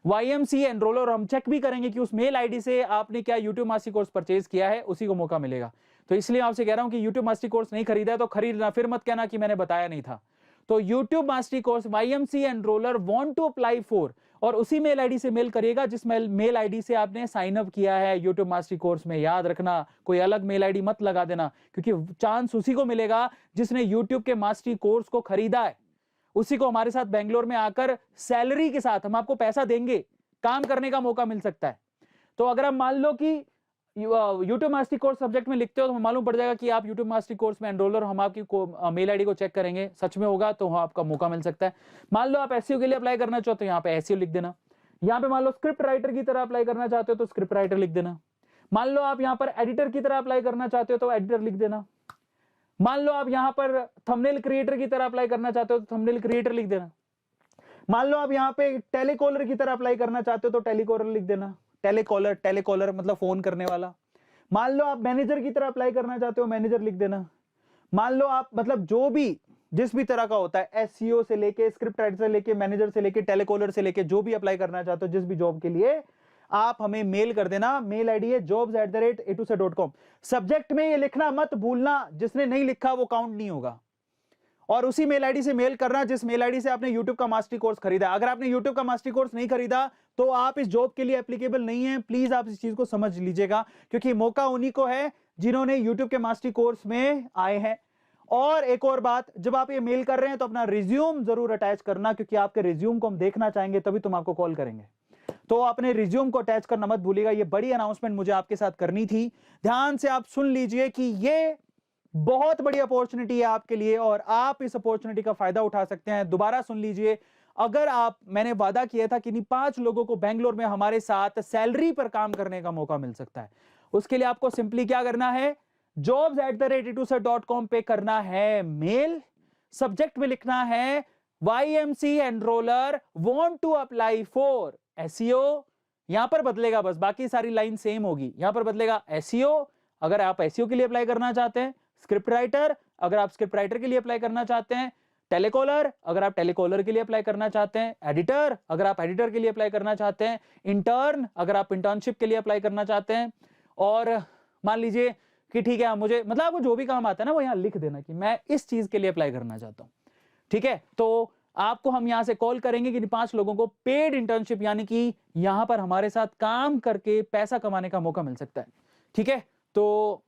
Speaker 1: YMC एनरोलर हम चेक भी करेंगे कि उस मेल आईडी से आपने क्या YouTube मास्टरी कोर्स परचेज किया है, उसी को मौका मिलेगा। तो इसलिए आपसे कह रहा हूं कि YouTube मास्टरी कोर्स नहीं खरीदा है तो खरीदना, फिर मत कहना कि मैंने बताया नहीं था। तो YouTube mastery course YMC enroller want to apply for, और उसी मेल आईडी से मेल करिएगा जिस मेल आईडी से आपने साइन अप किया है YouTube मास्टरी कोर्स में। याद रखना, कोई अलग मेल आईडी मत लगा देना, क्योंकि चांस उसी को मिलेगा जिसने YouTube के मास्टरी कोर्स को खरीदा है। उसी को हमारे साथ बेंगलोर में आकर सैलरी के साथ हम आपको पैसा देंगे, काम करने का मौका मिल सकता है। तो अगर आप मान लो कि YouTube मास्टरी कोर्स सब्जेक्ट में लिखते हो तो मालूम पड़ जाएगा कि आप YouTube मास्टरी कोर्स में एनरोलर, हम आपकी मेल आईडी को चेक करेंगे, सच में होगा तो आपका मौका मिल सकता है। मान लो आप SEO के लिए अप्लाई करना चाहते हो, यहाँ पे SEO लिख देना। यहाँ पे मान लो स्क्रिप्ट राइटर की तरह अप्लाई करना चाहते हो तो स्क्रिप्ट राइटर लिख देना। मान लो आप यहाँ पर एडिटर की तरह अप्लाई करना चाहते हो तो एडिटर लिख देना। मान लो आप यहाँ पर थंबनेल क्रिएटर की तरह अप्लाई करना चाहते हो तो थंबनेल क्रिएटर लिख देना। मान लो आप यहाँ पे टेलीकॉलर की तरह अप्लाई करना चाहते हो तो टेलीकॉलर लिख देना। टेलीकॉलर मतलब फोन करने वाला। मान लो आप मैनेजर की तरह अप्लाई करना चाहते हो, मैनेजर लिख देना। मान लो आप मतलब जो भी जिस भी तरह का होता है, SEO से लेके स्क्रिप्ट राइटर से लेके मैनेजर से लेके टेलीकॉलर से लेके जो भी अप्लाई करना चाहते हो जिस भी जॉब के लिए, आप हमें मेल कर देना। मेल आईडी है jobs@a2sir.com। सब्जेक्ट में ये लिखना मत भूलना, जिसने नहीं लिखा वो काउंट नहीं होगा। और उसी मेल आईडी से मेल करना जिस मेल आईडी से आपने YouTube का मास्टरी कोर्स खरीदा। अगर आपने YouTube का मास्टरी कोर्स नहीं खरीदा तो आप इस जॉब के लिए एप्लीकेबल नहीं है। प्लीज आप इस चीज को समझ लीजिएगा, क्योंकि मौका उन्हीं को है जिन्होंने YouTube के मास्टरी कोर्स में आए हैं। और एक और बात, जब आप ये मेल कर रहे हैं तो अपना रिज्यूम जरूर अटैच करना, क्योंकि आपके रिज्यूम को हम देखना चाहेंगे, तभी तुम आपको कॉल करेंगे। तो अपने रिज्यूम को अटैच करना मत भूलिएगा। ये बड़ी अनाउंसमेंट मुझे आपके साथ करनी थी। ध्यान से आप सुन लीजिए कि ये बहुत बड़ी अपॉर्चुनिटी है आपके लिए और आप इस अपॉर्चुनिटी का फायदा उठा सकते हैं। दोबारा सुन लीजिए, अगर आप, मैंने वादा किया था कि 5 लोगों को बेंगलोर में हमारे साथ सैलरी पर काम करने का मौका मिल सकता है। उसके लिए आपको सिंपली क्या करना है, jobs@a2sir.com पे करना है मेल। सब्जेक्ट में लिखना है YMC enroller want to apply for SEO। यहां पर बदलेगा बस, बाकी सारी लाइन सेम होगी। यहां पर बदलेगा SEO अगर आप SEO के लिए अप्लाई करना चाहते हैं, स्क्रिप्ट राइटर अगर आप स्क्रिप्ट राइटर के लिए अप्लाई करना चाहते हैं, टेलीकॉलर अगर आप टेलीकॉलर के लिए अप्लाई करना चाहते हैं, एडिटर अगर आप एडिटर के लिए अप्लाई करना चाहते हैं, इंटर्न अगर आप इंटर्नशिप के लिए अप्लाई करना चाहते हैं। और मान लीजिए कि ठीक है, मुझे मतलब आपको जो भी काम आता है ना वो यहां लिख देना कि मैं इस चीज के लिए अप्लाई करना चाहता हूं। ठीक है, तो आपको हम यहां से कॉल करेंगे कि 5 लोगों को पेड इंटर्नशिप यानी कि यहां पर हमारे साथ काम करके पैसा कमाने का मौका मिल सकता है। ठीक है, तो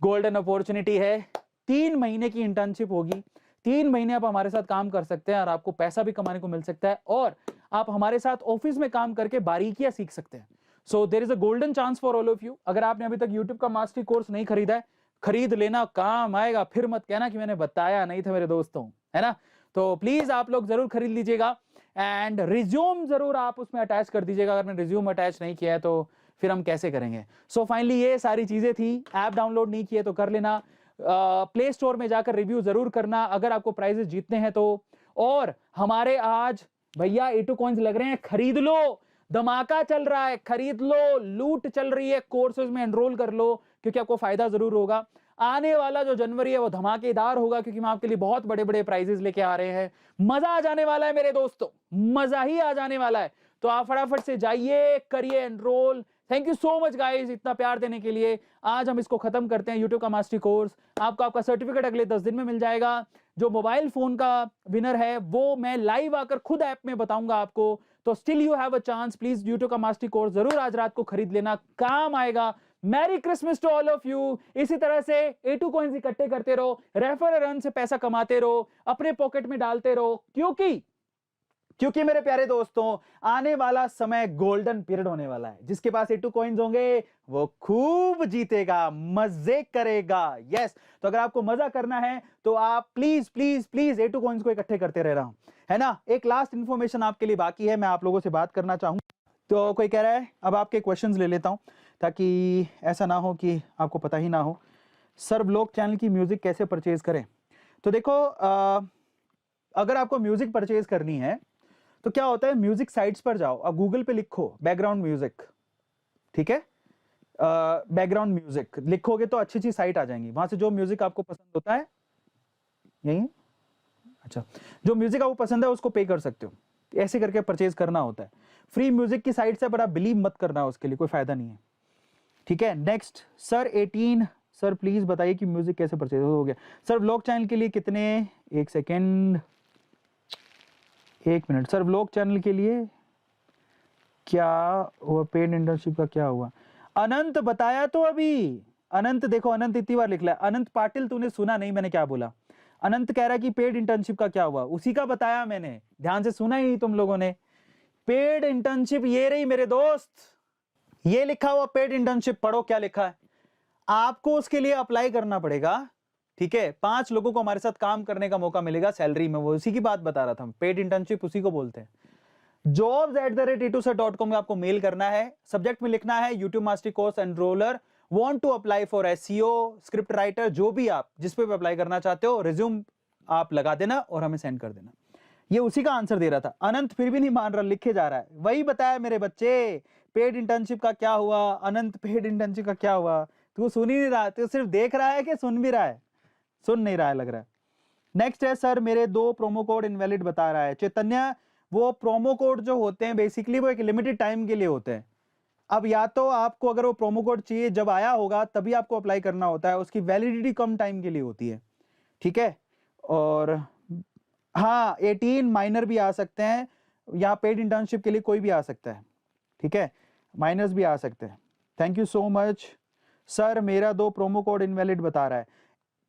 Speaker 1: गोल्डन अपॉर्चुनिटी है। 3 महीने की इंटर्नशिप होगी, 3 महीने आप हमारे साथ काम कर सकते हैं और आपको पैसा भी कमाने को मिल सकता है और आप हमारे साथ ऑफिस में काम करके बारीकियां सीख सकते हैं। So there is a golden chance for all of you. अगर आपने अभी तक YouTube का मास्टरी कोर्स नहीं खरीदा है, खरीद लेना, काम आएगा। फिर मत कहना कि मैंने बताया नहीं था मेरे दोस्तों, है ना। तो प्लीज आप लोग जरूर खरीद लीजिएगा एंड रिज्यूम जरूर आप उसमें अटैच कर दीजिएगा। अगर मैंने रिज्यूम अटैच नहीं किया है तो फिर हम कैसे करेंगे। सो फाइनली ये सारी चीजें थी। ऐप डाउनलोड नहीं किए तो कर लेना, प्ले स्टोर में जाकर रिव्यू जरूर करना अगर आपको प्राइजेस जीतने हैं तो। और हमारे आज भैया A2 कॉइन्स लग रहे हैं, खरीद लो, धमाका चल रहा है, खरीद लो, लूट चल रही है, कोर्सेज में एनरोल कर लो क्योंकि आपको फायदा जरूर होगा। आने वाला जो जनवरी है वो धमाकेदार होगा, क्योंकि मैं आपके लिए बहुत बड़े बड़े प्राइजेस लेके आ रहे हैं। मजा आ जाने वाला है मेरे दोस्तों, मजा ही आ जाने वाला है। तो आप फटाफट से जाइए, करिए enrol. Thank you so much guys इतना प्यार देने के लिए। आज हम इसको खत्म करते हैं, यूट्यूब का मास्टरी कोर्स। आपको आपका सर्टिफिकेट अगले 10 दिन में मिल जाएगा। जो मोबाइल फोन का विनर है वो मैं लाइव आकर खुद ऐप में बताऊंगा आपको। तो still you have a chance, please YouTube का मास्टरी कोर्स जरूर आज रात को खरीद लेना, काम आएगा। Merry Christmas to all of you. इसी तरह से A2 कॉइन्स इकट्ठे करते रहो, रेफर रन से पैसा कमाते रहो, अपने पॉकेट में डालते रहो, क्योंकि मेरे प्यारे दोस्तों आने वाला समय गोल्डन पीरियड होने वाला है। जिसके पास A2 कॉइन्स होंगे वो खूब जीतेगा, मजे करेगा। यस, तो अगर आपको मजा करना है तो आप please please please A2 coins को इकट्ठे करते रह रहा हूं, है ना। एक लास्ट इंफॉर्मेशन आपके लिए बाकी है, मैं आप लोगों से बात करना चाहूँ। तो कोई कह रहा है अब आपके क्वेश्चंस ले लेता हूं, ताकि ऐसा ना हो कि आपको पता ही ना हो। सर ब्लॉग चैनल की म्यूजिक कैसे परचेज करें? तो देखो अगर आपको म्यूजिक परचेज करनी है तो क्या होता है, म्यूजिक साइट्स पर जाओ, अब गूगल पे लिखो बैकग्राउंड म्यूजिक, ठीक है। बैकग्राउंड म्यूजिक लिखोगे तो अच्छी अच्छी साइट आ जाएंगी, वहां से जो म्यूजिक आपको पसंद होता है, यही अच्छा, जो म्यूजिक आपको पसंद है उसको पे कर सकते हो। ऐसे करके परचेज करना होता है फ्री म्यूजिक की साइट से, बड़ा बिलीव मत करना, उसके लिए कोई फायदा नहीं है, ठीक है। नेक्स्ट सर 18, सर प्लीज बताइए कि म्यूजिक कैसे परचेज हो गया। सर व्लॉग चैनल के लिए कितने, एक सेकेंड, एक मिनट। सर व्लॉग चैनल के लिए क्या हुआ, पेड इंटर्नशिप का क्या हुआ? अनंत बताया तो अभी, अनंत देखो, अनंत इतनी बार लिख रहा है, अनंत पाटिल, तूने सुना नहीं मैंने क्या बोला। अनंत कह रहा है कि पेड इंटर्नशिप का क्या हुआ, उसी का बताया मैंने, ध्यान से सुना ही नहीं तुम लोगों ने। पेड इंटर्नशिप ये रही मेरे दोस्त, ये लिखा हुआ पेड इंटर्नशिप, पढ़ो क्या लिखा है। आपको उसके लिए अप्लाई करना पड़ेगा, ठीक है। 5 लोगों को हमारे साथ काम करने का मौका मिलेगा सैलरी में, वो उसी की बात बता रहा था। पेड इंटर्नशिप उसी को बोलते हैं। jobs@etusir.com में आपको मेल करना है, सब्जेक्ट में लिखना है YouTube mastery course enroller, want to apply for SEO, script writer, जो भी आप जिस पे भी अप्लाई करना चाहते हो, रिज्यूम आप लगा देना और हमें सेंड कर देना। ये उसी का आंसर दे रहा था। अनंत फिर भी नहीं मान रहा, लिखे जा रहा है, वही बताया मेरे बच्चे, पेड इंटर्नशिप का क्या हुआ। अनंत पेड इंटर्नशिप का क्या हुआ, तू सुन ही नहीं रहा, तू सिर्फ देख रहा है कि सुन भी रहा है? सुन नहीं रहा है लग रहा है। नेक्स्ट है सर मेरे 2 प्रोमो कोड इनवैलिड बता रहा है। चैतन्य, वो प्रोमो कोड जो होते हैं बेसिकली वो एक लिमिटेड टाइम के लिए होते हैं। अब या तो आपको अगर वो प्रोमो कोड चाहिए जब आया होगा तभी आपको अप्लाई करना होता है, उसकी वैलिडिटी कम टाइम के लिए होती है, ठीक है। और हाँ 18 माइनर भी आ सकते हैं, यहाँ पेड इंटर्नशिप के लिए कोई भी आ सकता है, ठीक है, माइनर्स भी आ सकते हैं। Thank you so much. Sir मेरा 2 प्रोमो कोड इनवैलिड बता रहा है।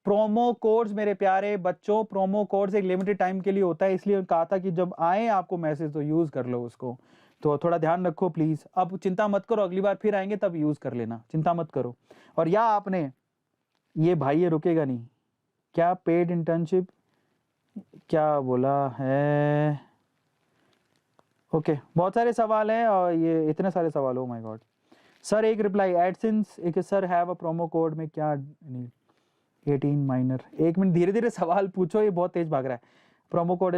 Speaker 1: प्रोमो कोड्स मेरे प्यारे बच्चों, प्रोमो कोड्स एक लिमिटेड टाइम के लिए होता है, इसलिए कहा था कि जब आए आपको मैसेज तो यूज कर लो उसको, तो थोड़ा ध्यान रखो प्लीज। अब चिंता मत करो, अगली बार फिर आएंगे तब यूज कर लेना, चिंता मत करो। और या आपने ये भाई ये रुकेगा नहीं, क्या पेड इंटर्नशिप क्या बोला है? ओके बहुत सारे सवाल हैं और ये इतने सारे सवाल, ओ माय गॉड। सर एक रिप्लाई एडसेंस, एक sir have a promo code में क्या नहीं 18 माइनर, एक मिनट धीरे धीरे सवाल पूछो, ये बहुत तेज भाग रहा है। प्रोमो कोड,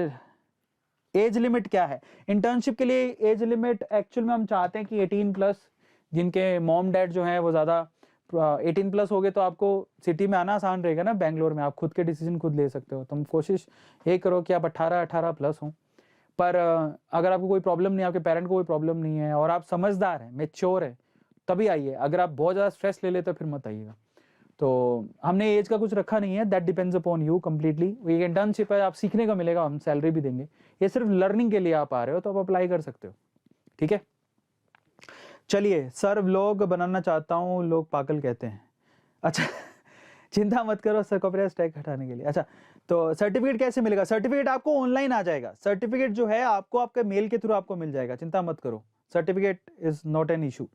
Speaker 1: एज लिमिट क्या है इंटर्नशिप के लिए? एज लिमिट एक्चुअल में हम चाहते हैं कि 18+, जिनके मॉम डैड जो है वो ज्यादा 18+ हो गए तो आपको सिटी में आना आसान रहेगा ना, बैंगलोर में आप खुद के डिसीजन खुद ले सकते हो। तुम कोशिश ये करो कि आप 18+ हो। पर अगर आपको कोई प्रॉब्लम नहीं है, आपके पेरेंट को कोई प्रॉब्लम नहीं है और आप समझदार हैं, मेच्योर है, तभी आइए। अगर आप बहुत ज्यादा स्ट्रेस ले लेते हो फिर मत आइएगा। तो हमने एज का कुछ रखा नहीं है, that depends upon you completely. ये इंटर्नशिप है, आप सीखने को मिलेगा, हम सैलरी भी देंगे, ये सिर्फ लर्निंग के लिए आप आ रहे हो तो आप अप्लाई कर सकते हो, ठीक है। चलिए सर व्लॉग बनाना चाहता हूँ, लोग पागल कहते हैं। अच्छा चिंता मत करो सर, कॉपीराइट स्ट्राइक हटाने के लिए। अच्छा तो सर्टिफिकेट कैसे मिलेगा? सर्टिफिकेट आपको ऑनलाइन आ जाएगा, सर्टिफिकेट जो है आपको आपके मेल के थ्रू आपको मिल जाएगा, चिंता मत करो, certificate is not an issue,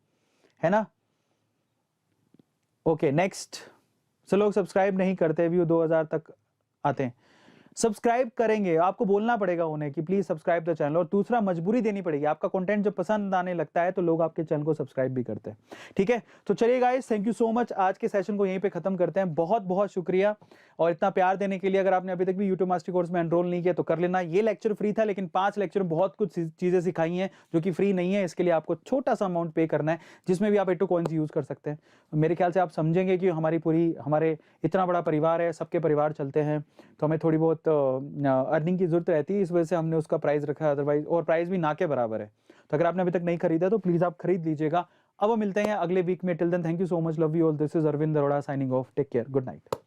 Speaker 1: है ना। Okay next. सो लोग सब्सक्राइब नहीं करते, व्यू 2000 तक आते हैं। सब्सक्राइब करेंगे, आपको बोलना पड़ेगा उन्हें कि प्लीज सब्सक्राइब द चैनल, और दूसरा मजबूरी देनी पड़ेगी, आपका कंटेंट जब पसंद आने लगता है तो लोग आपके चैनल को सब्सक्राइब भी करते हैं, ठीक है। तो चलिए guys, thank you so much, आज के सेशन को यहीं पे खत्म करते हैं। बहुत बहुत शुक्रिया और इतना प्यार देने के लिए। अगर आपने अभी तक भी यूट्यूब मास्टर कोर्स में एनरोल नहीं किया तो कर लेना। ये लेक्चर फ्री था, लेकिन 5 लेक्चर में बहुत कुछ चीजें सिखाई हैं जो कि फ्री नहीं है। इसके लिए आपको छोटा सा अमाउंट पे करना है, जिसमें भी आप A2 कॉइन्स यूज कर सकते हैं। मेरे ख्याल से आप समझेंगे कि हमारे इतना बड़ा परिवार है, सबके परिवार चलते हैं, तो हमें थोड़ी बहुत अर्निंग की जरूरत रहती है, इस वजह से हमने उसका प्राइस रखा है। अदरवाइज और प्राइस भी ना के बराबर है। तो अगर आपने अभी तक नहीं खरीदा तो प्लीज आप खरीद लीजिएगा। अब हम मिलते हैं अगले वीक में। Till then thank you so much, love you all, this is Arvind Arora signing off, take care, good night.